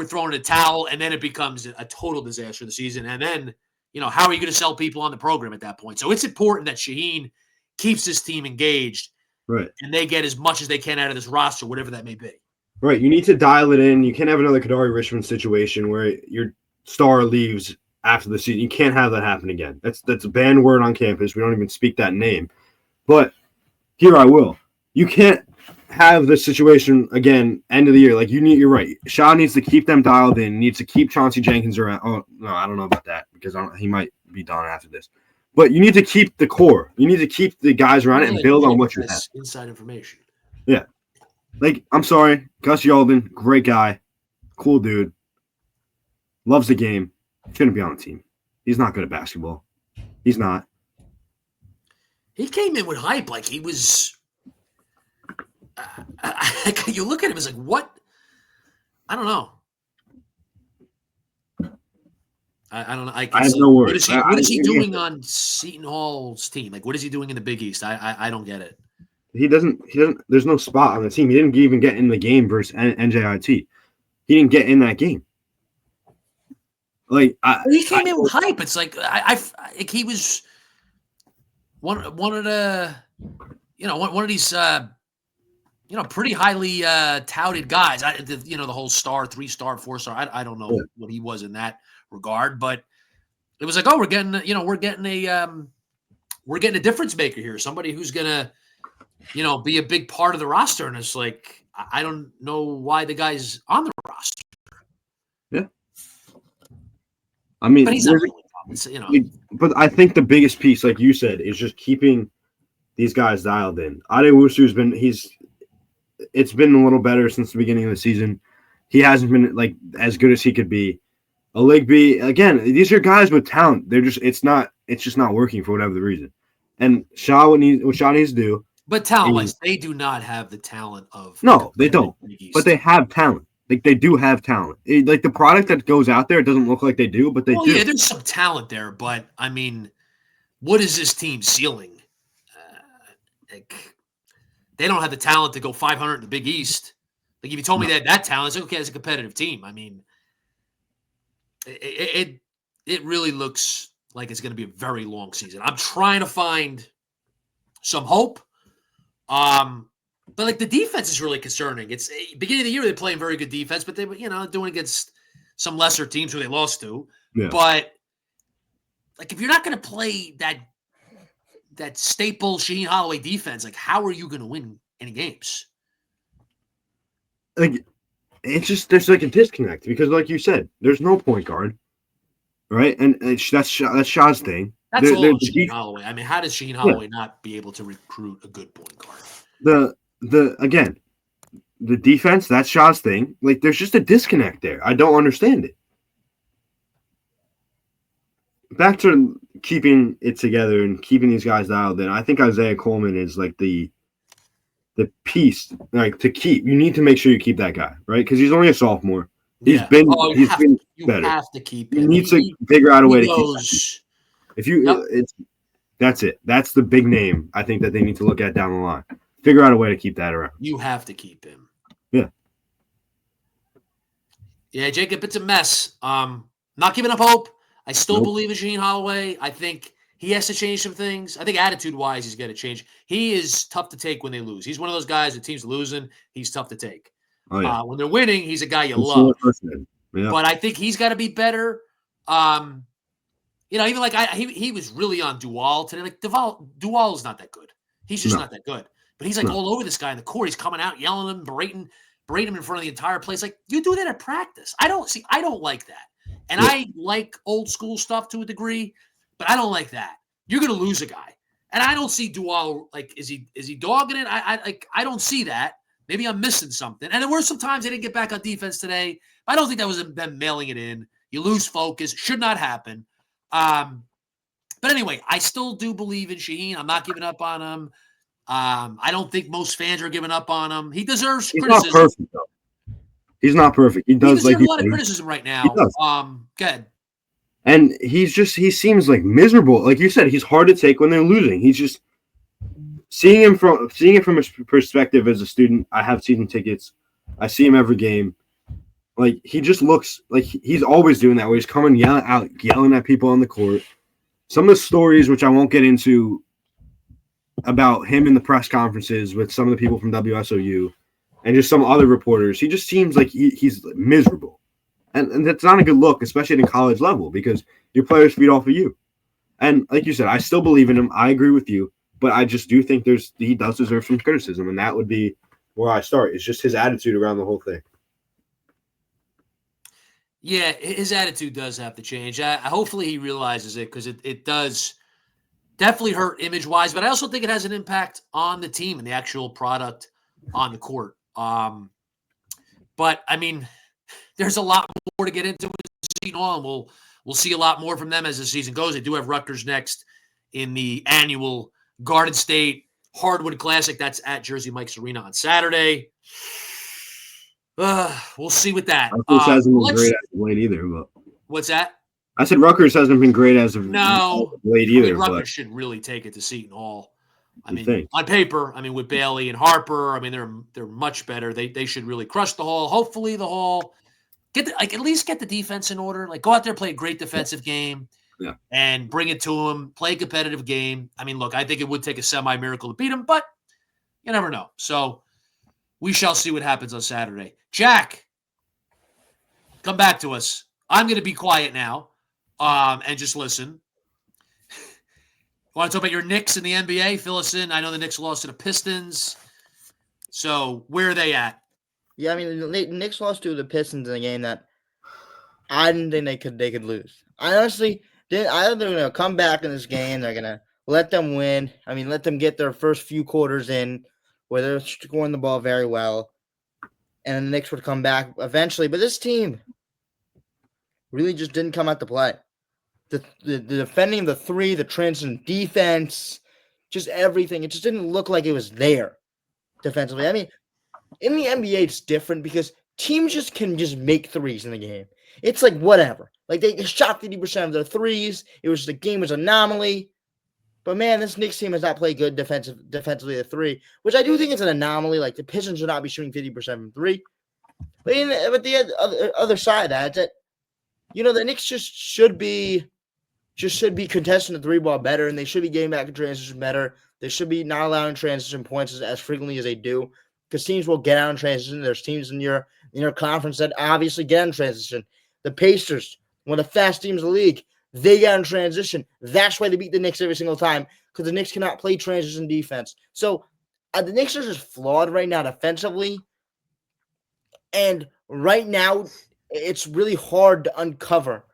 throwing a towel, and then it becomes a total disaster of the season. And then, how are you going to sell people on the program at that point? So it's important that Shaheen keeps this team engaged, right? And they get as much as they can out of this roster, whatever that may be. Right. You need to dial it in. You can't have another Kadari Richmond situation where your star leaves after the season. You can't have that happen again. That's a banned word on campus. We don't even speak that name. But Here I will. You can't have this situation again end of the year. Like you're right. Shaw needs to keep them dialed in. Needs to keep Chauncey Jenkins around. Oh no, I don't know about that because he might be done after this. But you need to keep the core. You need to keep the guys around it and build on what you have. Inside information. Yeah. Like, I'm sorry, Gus Yalden, great guy, cool dude, loves the game, shouldn't be on the team. He's not good at basketball. He's not. He came in with hype like he was. You look at him, it's like, what? I don't know. I don't know. I have no words. What is he doing on Seton Hall's team? Like, what is he doing in the Big East? I don't get it. He doesn't. There's no spot on the team. He didn't even get in the game versus NJIT. He didn't get in that game. Like he came in with hype. It's like like he was one of the, one of these pretty highly touted guys. The whole star, 3-star, 4-star. I don't know what he was in that regard, but it was like, oh, we're getting a difference maker here. Somebody who's gonna, be a big part of the roster. And it's like, I don't know why the guy's on the roster. Yeah. I mean, but he's not really, But I think the biggest piece, like you said, is just keeping these guys dialed in. Adewusu's it's been a little better since the beginning of the season. He hasn't been like as good as he could be. Oligby, again, these are guys with talent. It's just not working for whatever the reason. And Shaw what Shaw needs to do. But talent-wise, they do not have the talent of. No, they don't. But they have talent. Like they do have talent. Like the product that goes out there, it doesn't look like they do, but they do. Yeah, there's some talent there, but I mean, what is this team ceiling? They don't have the talent to go 500 in the Big East. Like if you told me that talent, it's like, okay, it's a competitive team. I mean, it really looks like it's going to be a very long season. I'm trying to find some hope. But like the defense is really concerning. It's beginning of the year, they're playing very good defense, but they were, doing against some lesser teams who they lost to. Yeah. But like, if you're not going to play that staple Shaheen Holloway defense, like how are you going to win any games? Like it's just, there's like a disconnect because like you said, there's no point guard, right? And that's Shaw's thing. That's all Shaheen Holloway. I mean, how does Shaheen Holloway not be able to recruit a good point guard? The defense, that's Shaw's thing. Like, there's just a disconnect there. I don't understand it. Back to keeping it together and keeping these guys dialed in. I think Isaiah Coleman is like the piece, like to keep. You need to make sure you keep that guy, right? Because he's only a sophomore. He's been better. You have to keep him. You need to figure out a way to keep him. That's it. That's the big name I think that they need to look at down the line. Figure out a way to keep that around. You have to keep him. Yeah. Yeah, Jacob, it's a mess. Not giving up hope. I still believe in Shaheen Holloway. I think he has to change some things. I think attitude-wise, he's got to change. He is tough to take when they lose. He's one of those guys, the team's losing, he's tough to take. Oh, yeah. When they're winning, he's a guy you love. Yeah. But I think he's got to be better. Even like he was really on Dual today. Like Dual is not that good. He's just not that good. But he's like all over this guy in the court. He's coming out, yelling at him, berating him in front of the entire place. Like, you do that at practice. I don't like that. And I like old school stuff to a degree, but I don't like that. You're gonna lose a guy. And I don't see Dual, like, is he dogging it? I don't see that. Maybe I'm missing something. And there were some times they didn't get back on defense today. I don't think that was them mailing it in. You lose focus. Should not happen. But anyway, I still do believe in Shaheen. I'm not giving up on him. I don't think most fans are giving up on him. He deserves criticism. Not perfect, though. He's not perfect. He does a lot of criticism right now. Good. And he seems like miserable. Like you said, he's hard to take when they're losing. He's just seeing it from a perspective as a student. I have season tickets. I see him every game. Like, he just looks like he's always doing that, where he's coming yelling at people on the court. Some of the stories, which I won't get into, about him in the press conferences with some of the people from WSOU and just some other reporters, he just seems like he's miserable. And that's not a good look, especially at a college level, because your players feed off of you. And like you said, I still believe in him. I agree with you. but I just do think he does deserve some criticism, and that would be where I start. It's just his attitude around the whole thing. Yeah, his attitude does have to change. Hopefully he realizes it, because it does definitely hurt image-wise, but I also think it has an impact on the team and the actual product on the court. But, I mean, there's a lot more to get into with Seton Hall, and we'll see a lot more from them as the season goes. They do have Rutgers next in the annual Garden State Hardwood Classic. That's at Jersey Mike's Arena on Saturday. We'll see with that. Rutgers hasn't been great as of late either. But what's that? I said Rutgers hasn't been great as of late either. Rutgers should really take it to Seton Hall. I mean, think? On paper, I mean, with Bailey and Harper, I mean, they're much better. They should really crush the Hall. Hopefully, the Hall at least get the defense in order. Like, go out there, play a great defensive game, and bring it to them. Play a competitive game. I mean, look, I think it would take a semi-miracle to beat them, but you never know. So we shall see what happens on Saturday. Jack, come back to us. I'm going to be quiet now, and just listen. Want to talk about your Knicks in the NBA? Fill us in. I know the Knicks lost to the Pistons. So where are they at? Yeah, I mean, the Knicks lost to the Pistons in a game that I didn't think they could lose. I honestly didn't. I thought they were going to come back in this game. They're going to let them win. I mean, let them get their first few quarters in where they're scoring the ball very well, and the Knicks would come back eventually. But this team really just didn't come out to play. The defending of the three, the transition defense, just everything. It just didn't look like it was there defensively. I mean, in the NBA, it's different because teams can make threes in the game. It's like whatever. Like they shot 50% of their threes. The game was an anomaly. But man, this Knicks team has not played good defensively at three, which I do think is an anomaly. Like the Pistons should not be shooting 50% from three. But the other side of that, the Knicks should be contesting the three ball better, and they should be getting back in transition better. They should be not allowing transition points as frequently as they do, because teams will get out in transition. There's teams in your conference that obviously get in transition. The Pacers, one of the fast teams in the league, they get in transition. That's why they beat the Knicks every single time, because the Knicks cannot play transition defense. So the Knicks are just flawed right now defensively, and right now it's really hard to uncover.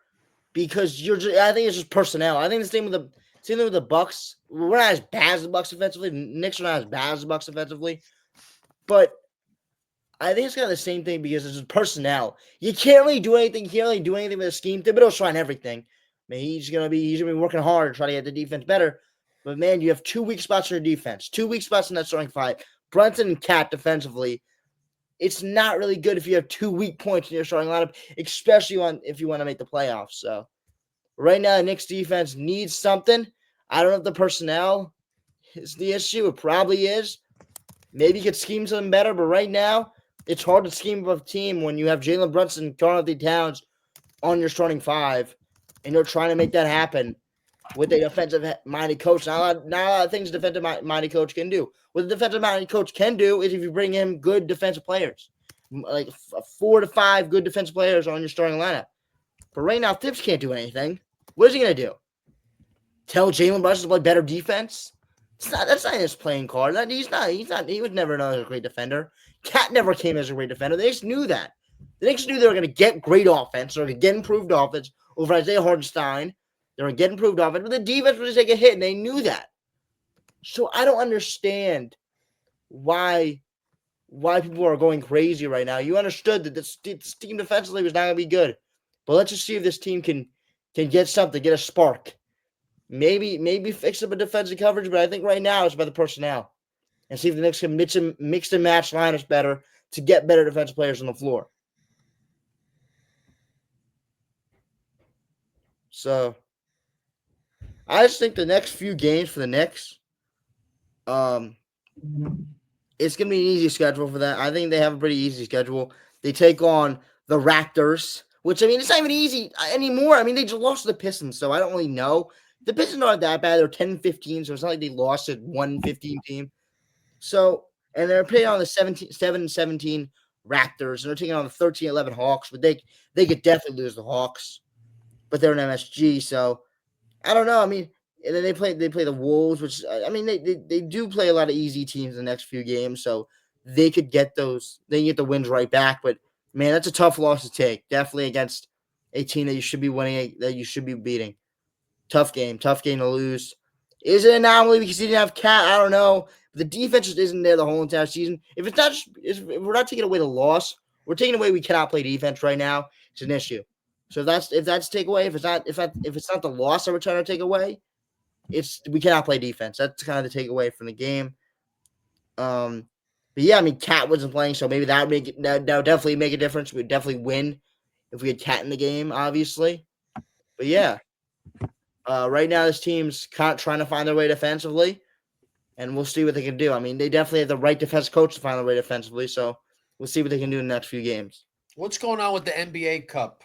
Because I think it's just personnel. I think the same with the Bucks. We're not as bad as the Bucks defensively. The Knicks are not as bad as the Bucks defensively. But I think it's kind of the same thing because it's just personnel. You can't really do anything. You can't really do anything with a scheme. Thibodeau's trying everything. I mean, he's gonna be working hard to try to get the defense better. But man, you have 2 weak spots in your defense. 2 weak spots in that starting five. Brunson and Cat defensively. It's not really good if you have 2 weak points in your starting lineup, especially if you want to make the playoffs. So right now, the Knicks defense needs something. I don't know if the personnel is the issue. It probably is. Maybe you could scheme something better, but right now, it's hard to scheme up a team when you have Jalen Brunson and Karl-Anthony Towns on your starting five, and you're trying to make that happen with a defensive-minded coach. Not a lot of things a defensive-minded coach can do. What a defensive-minded coach can do is if you bring in good defensive players, like 4 to 5 good defensive players on your starting lineup. But right now, Thibs can't do anything. What is he going to do? Tell Jalen Brunson to play better defense? That's not his playing card. He was never known as a great defender. Cat never came as a great defender. They just knew that. The Knicks knew they were going to get great offense. They were going to get improved offense over Isaiah Hartenstein. They were going to get improved offense. But the defense was going to take a hit, and they knew that. So I don't understand why people are going crazy right now. You understood that this team defensively was not going to be good. But let's just see if this team can get something, get a spark. Maybe fix up a defensive coverage, but I think right now it's about the personnel. And see if the Knicks can mix and match lineups better to get better defensive players on the floor. So I just think the next few games for the Knicks, it's going to be an easy schedule for them. I think they have a pretty easy schedule. They take on the Raptors, which, I mean, it's not even easy anymore. I mean, they just lost to the Pistons, so I don't really know. The Pistons aren't that bad. They're 10-15, so it's not like they lost to 1-15 team. So, and they're playing on the 7-17 Raptors, and they're taking on the 13-11 Hawks, but they could definitely lose the Hawks. But they're an MSG, so I don't know. I mean, and then they play the Wolves, which I mean they do play a lot of easy teams in the next few games, so they could get those. They can get the wins right back. But man, that's a tough loss to take. Definitely against a team that you should be winning, that you should be beating. Tough game to lose. Is it an anomaly because he didn't have Cat? I don't know. The defense just isn't there the whole entire season. If it's not, if we're not taking away the loss, we're taking away we cannot play defense right now. It's an issue. So if that's takeaway, if it's not the loss that we're trying to take away, it's we cannot play defense. That's kind of the takeaway from the game. But yeah, I mean, Cat wasn't playing, so maybe that would definitely make a difference. We'd definitely win if we had Cat in the game, obviously. But yeah, right now this team's trying to find their way defensively, and we'll see what they can do. I mean, they definitely have the right defense coach to find their way defensively, so we'll see what they can do in the next few games. What's going on with the NBA Cup?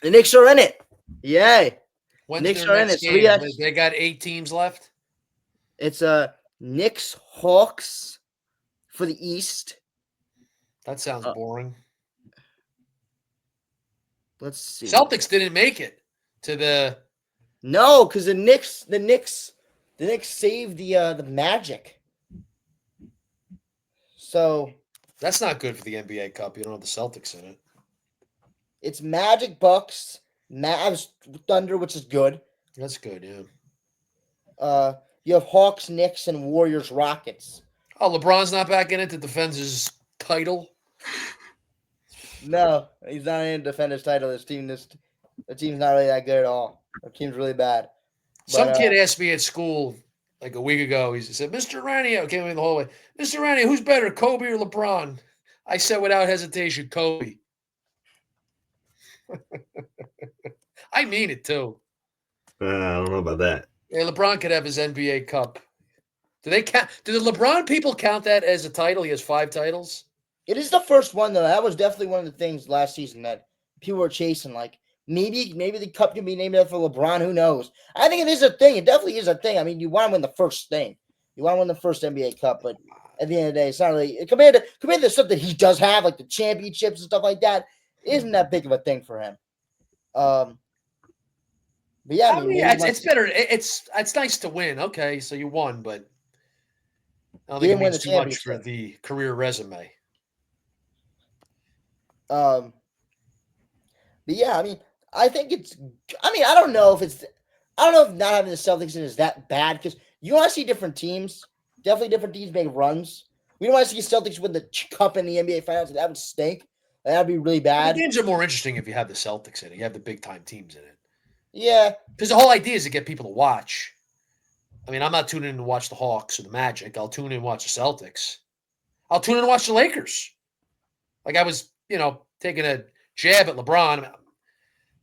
The Knicks are in it. Yay. When's Knicks their are in next it. game? They got 8 teams left? It's Knicks Hawks for the East. That sounds boring. Let's see. Celtics didn't make it to the. No, because the Knicks saved the Magic. So that's not good for the NBA Cup. You don't have the Celtics in it. It's Magic, Bucks, Mavs, Thunder, which is good. That's good, yeah. You have Hawks, Knicks, and Warriors, Rockets. Oh, LeBron's not back in it to defend his title. No, he's not in to defend his title. The team's not really that good at all. The team's really bad. Some kid asked me at school like a week ago. He said, "Mr. Ranio," came in the hallway. "Mr. Ranio, who's better, Kobe or LeBron?" I said without hesitation, Kobe. I mean it too. I don't know about that. Yeah, LeBron could have his NBA Cup. Do they count? Do the LeBron people count that as a title? He has 5 titles. It is the first one though. That was definitely one of the things last season that people were chasing. Like maybe the cup can be named after LeBron. Who knows? I think it is a thing. It definitely is a thing. I mean, you want to win the first thing. You want to win the first NBA Cup, but at the end of the day, it's not really compared to stuff that he does have, like the championships and stuff like that. Isn't that big of a thing for him? But yeah, I mean, yeah, it's better. It's nice to win. Okay, so you won, but I don't think it means too much for the career resume. But yeah, I mean, I think it's. I mean, I don't know if not having the Celtics in is that bad because you want to see different teams. Definitely, different teams make runs. We don't want to see Celtics win the cup in the NBA Finals. That would stink. That'd be really bad. The games are more interesting if you have the Celtics in it. You have the big time teams in it. Yeah, because the whole idea is to get people to watch. I mean, I'm not tuning in to watch the Hawks or the Magic. I'll tune in and watch the Celtics. I'll tune in and watch the Lakers. Like I was, taking a jab at LeBron,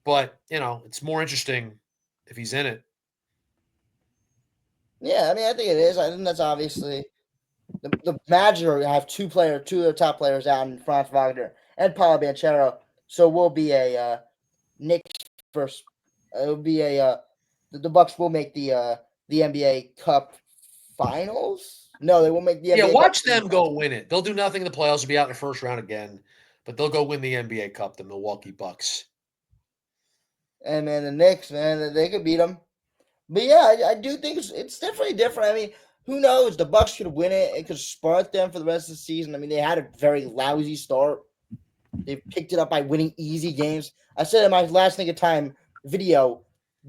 but it's more interesting if he's in it. Yeah, I mean, I think it is. I think that's obviously the Magic have two of their top players out in Franz Wagner and Paolo Banchero, so we'll be a Knicks first. It'll be the Bucks will make the NBA Cup Finals. No, they won't make the NBA Yeah, watch Cup them go win it. They'll do nothing in the playoffs. They'll be out in the first round again, but they'll go win the NBA Cup, the Milwaukee Bucks. And man, the Knicks, man, they could beat them. But yeah, I do think it's definitely different. I mean, who knows? The Bucks could win it. It could spark them for the rest of the season. I mean, they had a very lousy start. They picked it up by winning easy games. I said in my last Think of Time video,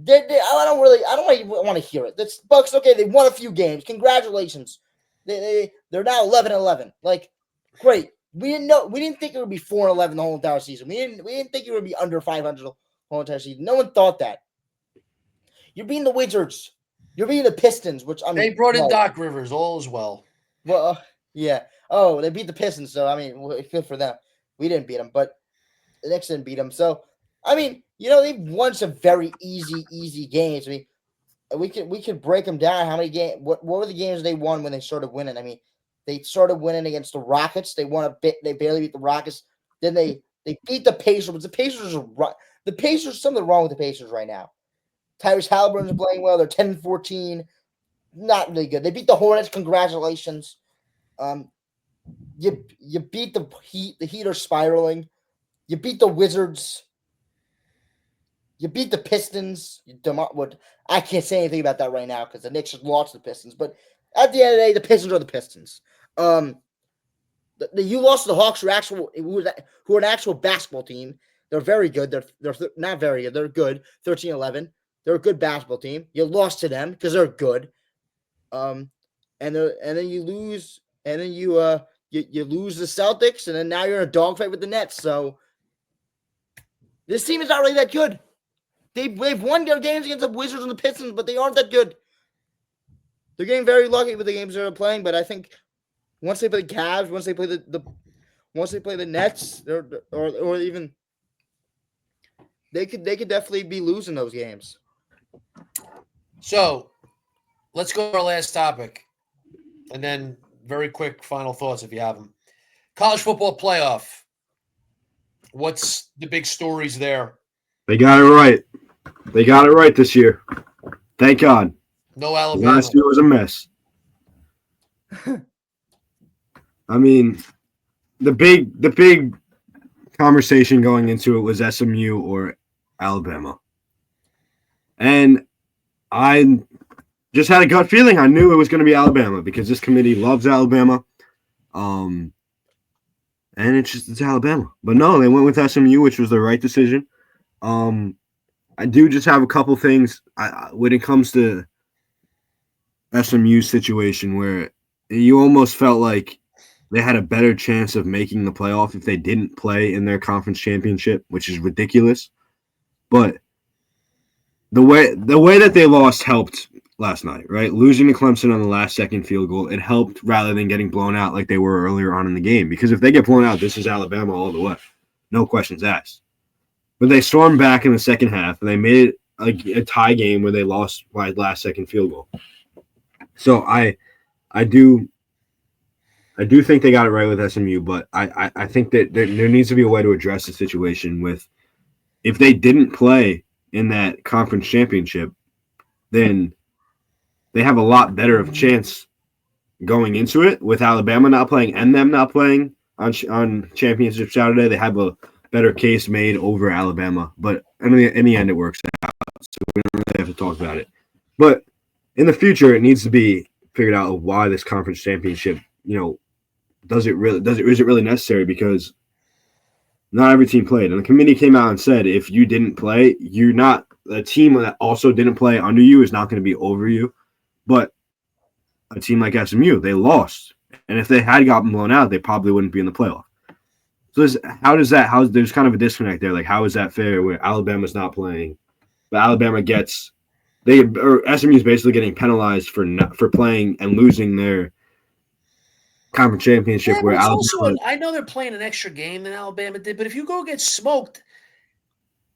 I don't even want to hear it. That's Bucks. Okay, they won a few games. Congratulations. They're now 11-11. Like, great. We didn't think it would be 4-11 the whole entire season. We didn't think it would be under 500 the whole entire season. No one thought that. You're beating the Wizards. You're beating the Pistons, which I mean they brought in Doc Rivers, all as well. Well, yeah. Oh, they beat the Pistons, so I mean, good for them. We didn't beat them, but the Knicks didn't beat them. So I mean, they've won some very easy games. I mean, we could break them down. How many games? What were the games they won when they started winning? I mean, they started winning against the Rockets. They won a bit. They barely beat the Rockets. Then they beat the Pacers. But the Pacers are something wrong with the Pacers right now. Tyrese Halliburton's playing well. They're 10-14. Not really good. They beat the Hornets. Congratulations. You beat the Heat. The Heat are spiraling. You beat the Wizards. You beat the Pistons. I can't say anything about that right now because the Knicks just lost to the Pistons. But at the end of the day, the Pistons are the Pistons. You lost to the Hawks, who are an actual basketball team. They're very good. They're not very good. They're good. 13-11. They're a good basketball team. You lost to them because they're good. And then you lose, and then you lose the Celtics, and then now you're in a dogfight with the Nets. So this team is not really that good. They've won their games against the Wizards and the Pistons, but they aren't that good. They're getting very lucky with the games they're playing, but I think once they play the Cavs, once they play the Nets, or even they could definitely be losing those games. So let's go to our last topic, and then very quick final thoughts if you have them. College football playoff. What's the big stories there? They got it right. They got it right this year. Thank God. No Alabama. Last year was a mess. I mean, the big conversation going into it was SMU or Alabama. And I just had a gut feeling. I knew it was going to be Alabama because this committee loves Alabama. And it's Alabama. But no, they went with SMU, which was the right decision. I do just have a couple things when it comes to SMU situation where you almost felt like they had a better chance of making the playoff if they didn't play in their conference championship, which is ridiculous. But the way that they lost helped last night, right? Losing to Clemson on the last second field goal, it helped rather than getting blown out like they were earlier on in the game. Because if they get blown out, this is Alabama all the way. No questions asked. But they stormed back in the second half, and they made it a tie game where they lost by last second field goal. So I do think they got it right with SMU, but I think that there needs to be a way to address the situation with if they didn't play in that conference championship, then they have a lot better of a chance going into it with Alabama not playing and them not playing on championship Saturday. They have a better case made over Alabama, but in the end, it works out. So we don't really have to talk about it. But in the future, it needs to be figured out why this conference championship, is it really necessary? Because not every team played, and the committee came out and said if you didn't play, you're not a team that also didn't play under you is not going to be over you. But a team like SMU, they lost, and if they had gotten blown out, they probably wouldn't be in the playoff. So there's kind of a disconnect there. Like, how is that fair where Alabama's not playing, but Alabama SMU is basically getting penalized for playing and losing their conference championship where Alabama. I know they're playing an extra game than Alabama did, but if you go get smoked,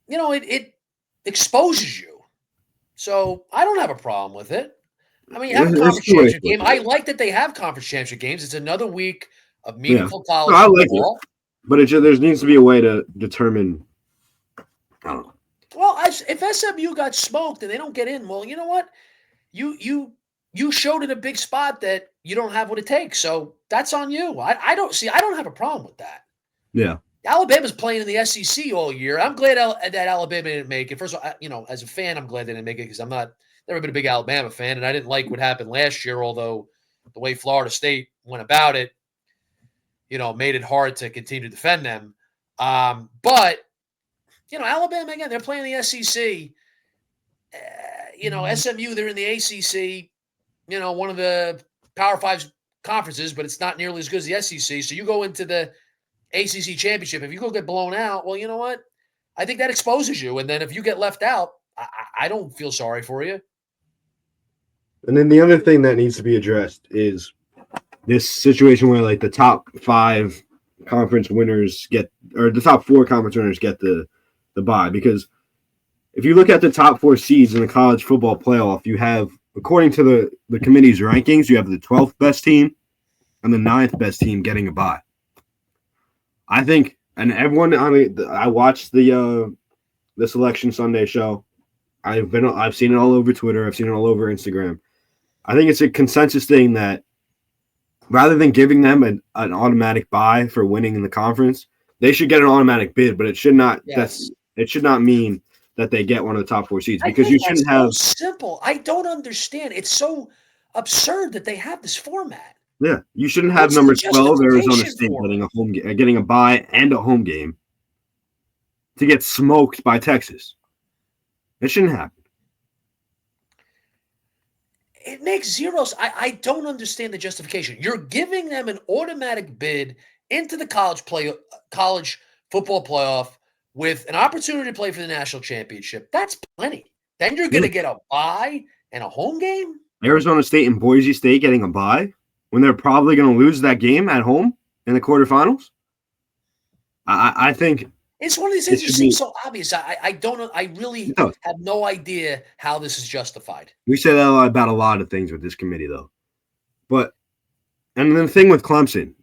it exposes you. So I don't have a problem with it. I mean, you have a conference championship game. I like that they have conference championship games. It's another week of meaningful college football. But there needs to be a way to determine. I don't know. Well, if SMU got smoked and they don't get in, well, you know what? You showed in a big spot that you don't have what it takes. So that's on you. I don't have a problem with that. Yeah. Alabama's playing in the SEC all year. I'm glad that Alabama didn't make it. First of all, as a fan, I'm glad they didn't make it because I'm never been a big Alabama fan, and I didn't like what happened last year, although the way Florida State went about it, made it hard to continue to defend them. But Alabama, again, they're playing the SEC. SMU, they're in the ACC, one of the Power 5 conferences, but it's not nearly as good as the SEC. So you go into the ACC championship. If you go get blown out, well, you know what? I think that exposes you. And then if you get left out, I don't feel sorry for you. And then the other thing that needs to be addressed is this situation where like the top 5 conference winners the top 4 conference winners get the bye. Because if you look at the top 4 seeds in the college football playoff, you have, according to the committee's rankings, you have the 12th best team and the 9th best team getting a bye. I think, and everyone, I watched the Selection Sunday show. I've seen it all over Twitter. I've seen it all over Instagram. I think it's a consensus thing that rather than giving them an automatic bye for winning in the conference, they should get an automatic bid, but it should not. Yes. It should not mean that they get one of the top 4 seeds I because think you that's shouldn't have. so simple. I don't understand. It's so absurd that they have this format. Yeah, you shouldn't have What's the number 12 Arizona justification State for it? getting a bye and a home game to get smoked by Texas. It shouldn't happen. It makes zeros. I don't understand the justification. You're giving them an automatic bid into the college football playoff with an opportunity to play for the national championship. That's plenty. Then you're going to get a bye and a home game. Arizona State and Boise State getting a bye when they're probably going to lose that game at home in the quarterfinals. I think it's one of these things that seems so obvious. I don't know. I really have no idea how this is justified. We say that about a lot of things with this committee, though. And then the thing with Clemson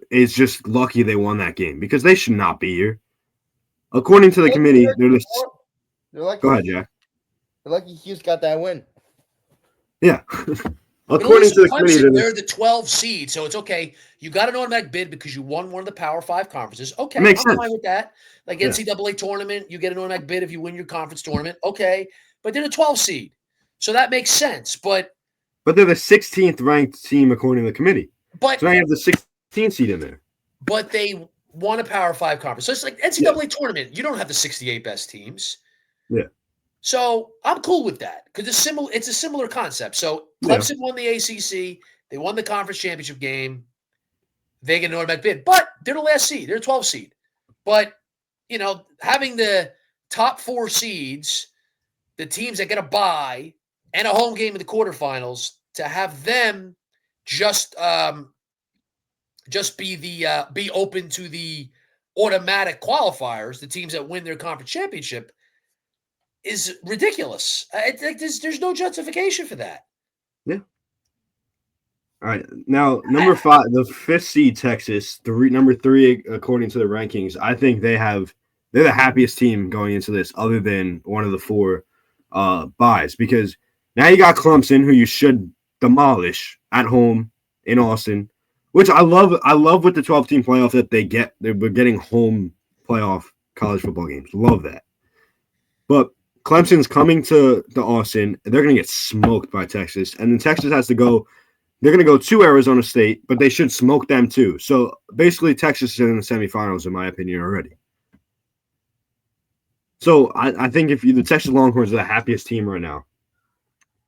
is just lucky they won that game because they should not be here. According to the committee, they're lucky. Go ahead, Jack. They're lucky Hughes got that win. Yeah. According to the committee, they're the 12 seed, so it's okay. You got an automatic bid because you won one of the Power 5 conferences. Okay, I'm fine with that. Like NCAA tournament, you get an automatic bid if you win your conference tournament. Okay, but they're the 12 seed, so that makes sense. But they're the 16th ranked team according to the committee. So now you have the 16th seed in there. But they won a Power 5 conference, so it's like NCAA tournament. You don't have the 68 best teams. Yeah. So I'm cool with that because it's a similar concept. So Clemson won the ACC. They won the conference championship game. They get an automatic bid, but they're the last seed. They're a 12 seed. But, having the top 4 seeds, the teams that get a bye and a home game in the quarterfinals, to have them just be open to the automatic qualifiers, the teams that win their conference championship, is ridiculous. There's no justification for that. Yeah. All right. Now, number 5, the 5th seed Texas, number 3 according to the rankings. I think they're the happiest team going into this, other than one of the 4 buys, because now you got Clemson, who you should demolish at home in Austin, which I love. I love with the 12-team playoff that they're getting home playoff college football games. Love that. But Clemson's coming to Austin. They're going to get smoked by Texas. And then Texas has to go. They're going to go to Arizona State, but they should smoke them too. So basically, Texas is in the semifinals, in my opinion, already. So I think the Texas Longhorns are the happiest team right now.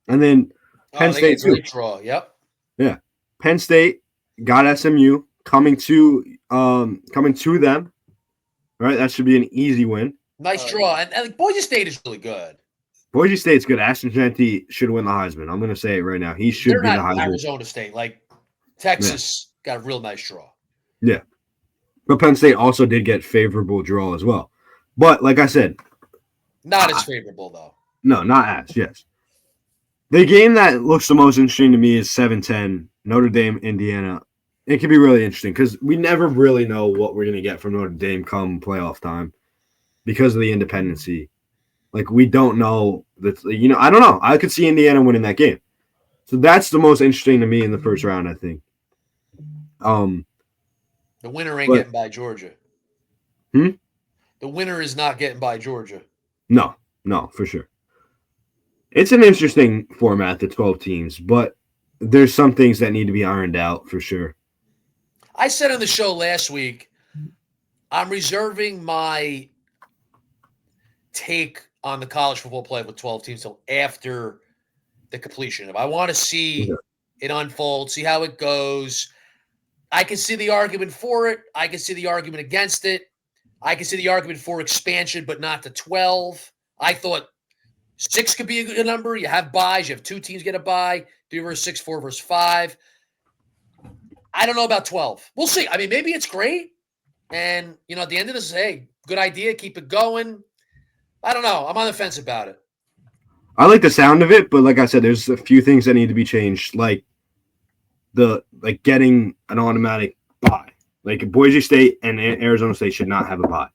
And then Penn State too. Draw. Yep. Yeah. Penn State got SMU coming to them. Right? That should be an easy win. Nice draw. And Boise State is really good. Boise State's good. Ashton Jeanty should win the Heisman. I'm going to say it right now. He should be the Heisman. Arizona State. Like, Texas got a real nice draw. Yeah. But Penn State also did get favorable draw as well. But, like I said. Not as favorable, though. No, not as, yes. The game that looks the most interesting to me is 7-10, Notre Dame, Indiana. It could be really interesting because we never really know what we're going to get from Notre Dame come playoff time because of the independency. Like, we don't know that, I don't know. I could see Indiana winning that game. So that's the most interesting to me in the first round, I think. The winner ain't getting by Georgia. The winner is not getting by Georgia. No, for sure. It's an interesting format, the 12 teams, but there's some things that need to be ironed out for sure. I said on the show last week, I'm reserving my take on the college football play with 12 teams till after the completion. If I want to see it unfold, see how it goes, I can see the argument for it. I can see the argument against it. I can see the argument for expansion, but not to 12. I thought 6 could be a good number. You have buys. You have 2 teams get a bye. 3 versus 6, 4 versus 5. I don't know about 12. We'll see. I mean, maybe it's great. And, at the end of this, hey, good idea. Keep it going. I don't know. I'm on the fence about it. I like the sound of it, but like I said, there's a few things that need to be changed, like getting an automatic bye. Like Boise State and Arizona State should not have a bye.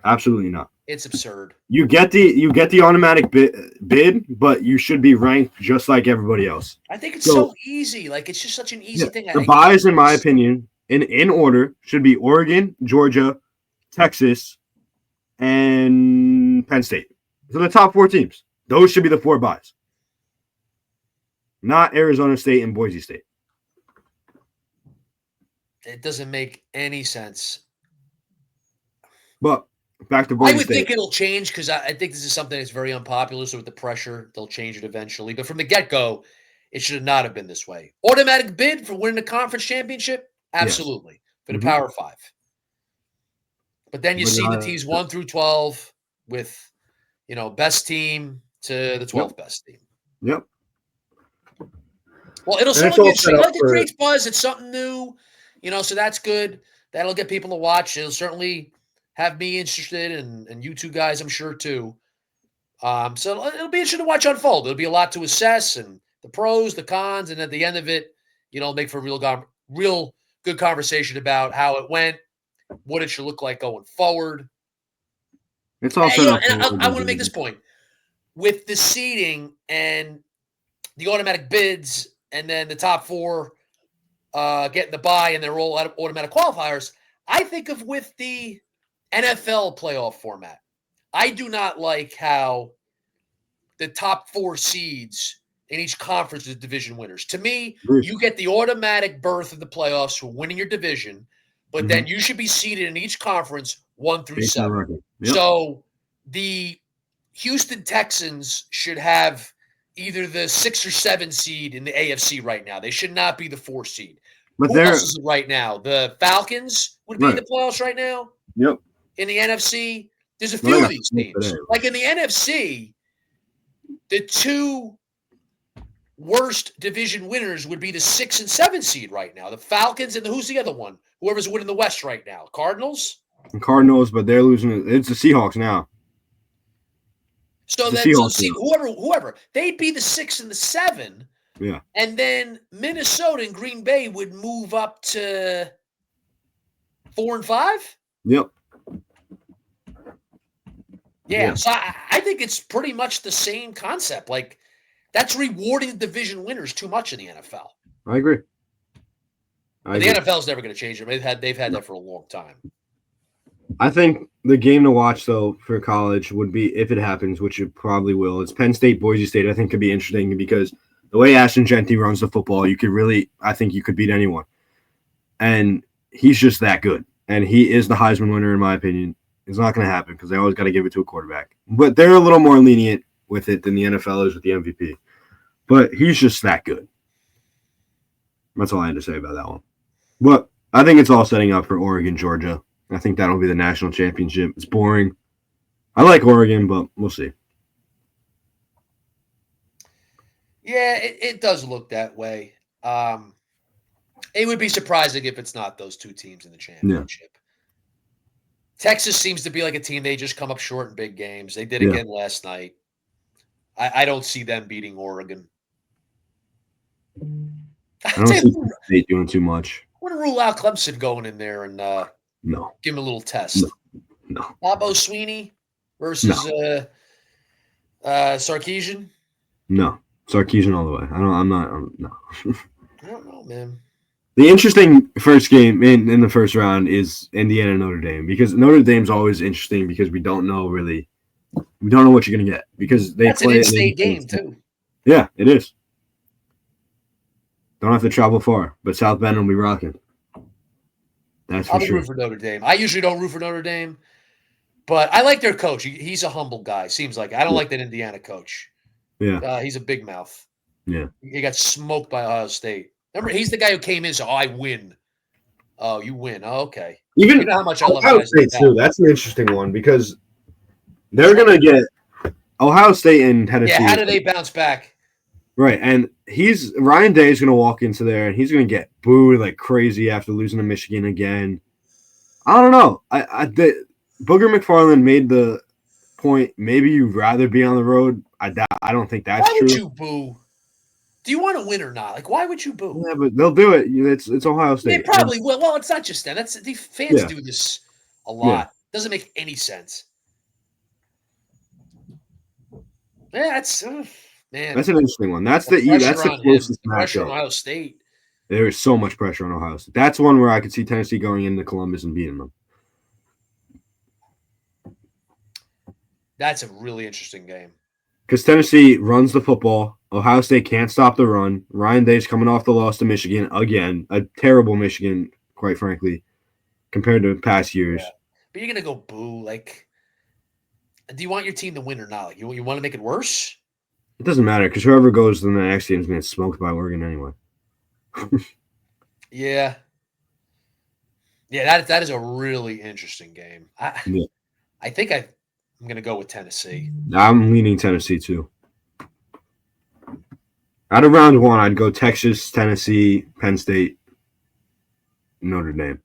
Absolutely not. It's absurd. You get the automatic bid, but you should be ranked just like everybody else. I think it's so easy. Like, it's just such an easy thing. The buys, in my opinion, in order, should be Oregon, Georgia, Texas, and and Penn State. So the top 4 teams. Those should be the 4 buys. Not Arizona State and Boise State. It doesn't make any sense. But back to Boise I would State. think it'll change because I think this is something that's very unpopular. So with the pressure, they'll change it eventually. But from the get-go, it should not have been this way. Automatic bid for winning the conference championship? Absolutely. For the Power 5. But then you see the teams 1 through 12 with, best team to the 12th best team. Yep. Well, it'll certainly be interesting. It creates buzz. It's something new, so that's good. That'll get people to watch. It'll certainly have me interested and you two guys, I'm sure, too. So it'll be interesting to watch unfold. It'll be a lot to assess and the pros, the cons, and at the end of it, make for a real good conversation about how it went, what it should look like going forward. It's also I want to make this point. With the seeding and the automatic bids and then the top 4 getting the bye and they're all automatic qualifiers, I think of with the NFL playoff format. I do not like how the top 4 seeds in each conference is division winners. To me, you get the automatic berth of the playoffs for winning your division, but then you should be seeded in each conference 1 through 7. Yep. So the Houston Texans should have either the 6 or 7 seed in the AFC right now. They should not be the 4 seed. But who else is it right now? The Falcons would be in the playoffs right now. Yep. In the NFC, there's a few of these teams. Like in the NFC, the 2 worst division winners would be the 6 and 7 seed right now. The Falcons and who's the other one? Whoever's winning the West right now. Cardinals? Cardinals, but they're losing. It's the Seahawks now. So then, whoever, they'd be the 6 and the 7. Yeah. And then Minnesota and Green Bay would move up to 4 and 5? Yep. Yeah. So I think it's pretty much the same concept. Like, that's rewarding the division winners too much in the NFL. I agree. The NFL is never going to change it. They've had that for a long time. I think the game to watch, though, for college would be, if it happens, which it probably will, it's Penn State, Boise State. I think could be interesting because the way Ashton Genty runs the football, I think you could beat anyone. And he's just that good. And he is the Heisman winner, in my opinion. It's not going to happen because they always got to give it to a quarterback. But they're a little more lenient with it than the NFL is with the MVP. But he's just that good. That's all I had to say about that one. But I think it's all setting up for Oregon, Georgia. I think that'll be the national championship. It's boring. I like Oregon, but we'll see. Yeah, it does look that way. It would be surprising if it's not those 2 teams in the championship. Yeah. Texas seems to be like a team, they just come up short in big games. They did again last night. I don't see them beating Oregon. I don't see State doing too much. I want to rule out Clemson going in there and give him a little test. No. Bobo Sweeney versus Sarkisian? No. Sarkisian all the way. No. I don't know, man. The interesting first game in the first round is Indiana Notre Dame because Notre Dame's always interesting because we don't know what you're going to get because That's play an in-state game too. Yeah, it is. Don't have to travel far, but South Bend will be rocking. That's for sure. I'll root for Notre Dame. I usually don't root for Notre Dame, but I like their coach. He's a humble guy. Seems like I don't like that Indiana coach. Yeah, he's a big mouth. Yeah, he got smoked by Ohio State. Remember, he's the guy who came in. So I win. Oh, you win. Oh, okay. Even you know how much I love Ohio State too. That's an interesting one because they're gonna get Ohio State and Tennessee. Yeah, how do they bounce back? Right, and Ryan Day is going to walk into there, and he's going to get booed like crazy after losing to Michigan again. I don't know. Booger McFarland made the point. Maybe you'd rather be on the road. I don't think that's true. Why would you boo? Do you want to win or not? Like, why would you boo? Yeah, but they'll do it. It's Ohio State. They probably will. Well, it's not just that. The fans do this a lot. Yeah. Doesn't make any sense. Yeah, that's. Man, that's an interesting one. That's the closest pressure on Ohio State. There is so much pressure on Ohio State. That's one where I could see Tennessee going into Columbus and beating them. That's a really interesting game. Because Tennessee runs the football. Ohio State can't stop the run. Ryan Day's coming off the loss to Michigan again. A terrible Michigan, quite frankly, compared to past years. Yeah. But you're going to go boo. Like, do you want your team to win or not? Like, you want to make it worse? It doesn't matter because whoever goes to the next game is going to get smoked by Oregon anyway. Yeah. Yeah, that is a really interesting game. I think I'm going to go with Tennessee. I'm leaning Tennessee too. Out of round one, I'd go Texas, Tennessee, Penn State, Notre Dame.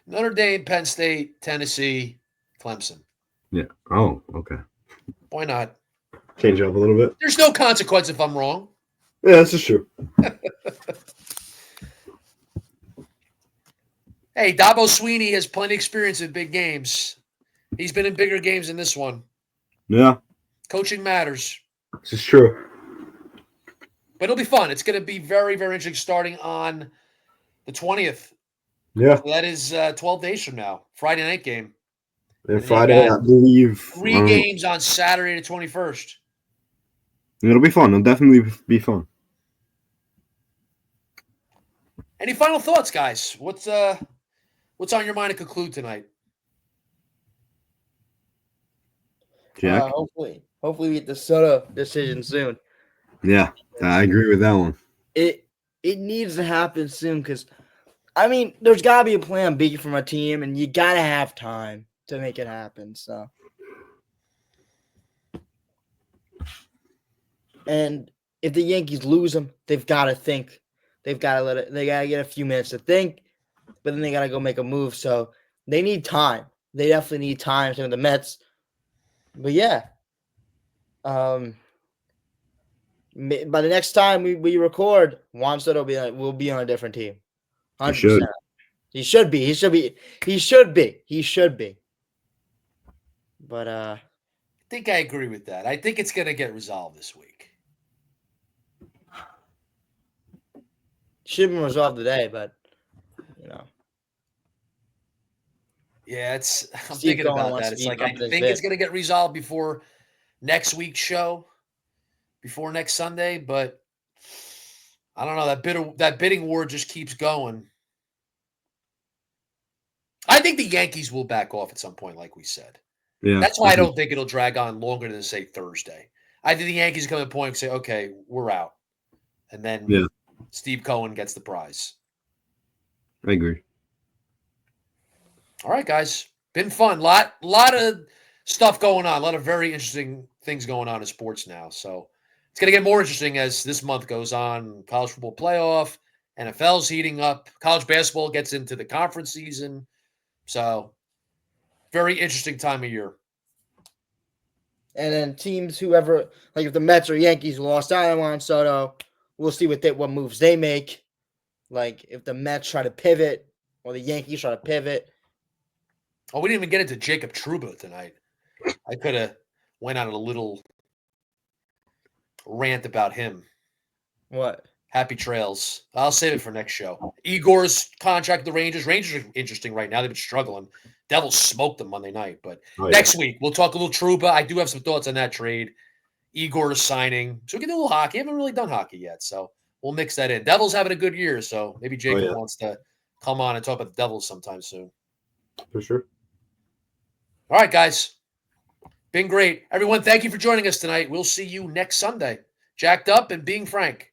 Notre Dame, Penn State, Tennessee, Clemson. Yeah. Oh, okay. Why not? Change it up a little bit. There's no consequence if I'm wrong. Yeah, this is true. Hey, Dabo Sweeney has plenty of experience in big games. He's been in bigger games than this one. Yeah. Coaching matters. This is true. But it'll be fun. It's going to be very, very interesting starting on the 20th. Yeah. So that is 12 days from now. Friday night game. And Friday, I believe. 3 games on Saturday the 21st. It'll be fun. It'll definitely be fun. Any final thoughts, guys? What's on your mind to conclude tonight? Jack? Hopefully we get the Soto decision soon. Yeah, I agree with that one. It needs to happen soon because, I mean, there's got to be a plan B from a team, and you got to have time to make it happen. So, and if the Yankees lose them, they've got to think. They've got to let it. They got to get a few minutes to think, but then they got to go make a move. So they need time. They definitely need time. Same with the Mets. But yeah, by the next time we record, Juan Soto will be on a different team. 100%. He should be. But I think I agree with that. I think it's going to get resolved this week. Should have been resolved today, but Yeah, I'm Steve thinking Cohen about wants that. to It's be like I up this think bit. it's going to get resolved before next week's show, before next Sunday, but I don't know. That bidding war just keeps going. I think the Yankees will back off at some point, like we said. Yeah, that's why I don't think it'll drag on longer than, say, Thursday. I think the Yankees come to a point and say, okay, we're out. And then Steve Cohen gets the prize. I agree. All right, guys. Been fun. Lot of stuff going on. A lot of very interesting things going on in sports now. So it's going to get more interesting as this month goes on. College football playoff, NFL's heating up. College basketball gets into the conference season. So very interesting time of year. And then teams, whoever, like if the Mets or Yankees lost out on Juan Soto, we'll see what moves they make. Like if the Mets try to pivot or the Yankees try to pivot. Oh, we didn't even get into Jacob Trouba tonight. I could have went on a little rant about him. What? Happy trails. I'll save it for next show. Igor's contract with the Rangers. Rangers are interesting right now. They've been struggling. Devils smoked them Monday night. But next week, we'll talk a little Trouba. I do have some thoughts on that trade. Igor is signing. So we can do a little hockey. I haven't really done hockey yet. So we'll mix that in. Devils having a good year. So maybe Jacob wants to come on and talk about the Devils sometime soon. For sure. All right, guys. Been great. Everyone, thank you for joining us tonight. We'll see you next Sunday. Jacked up and being frank.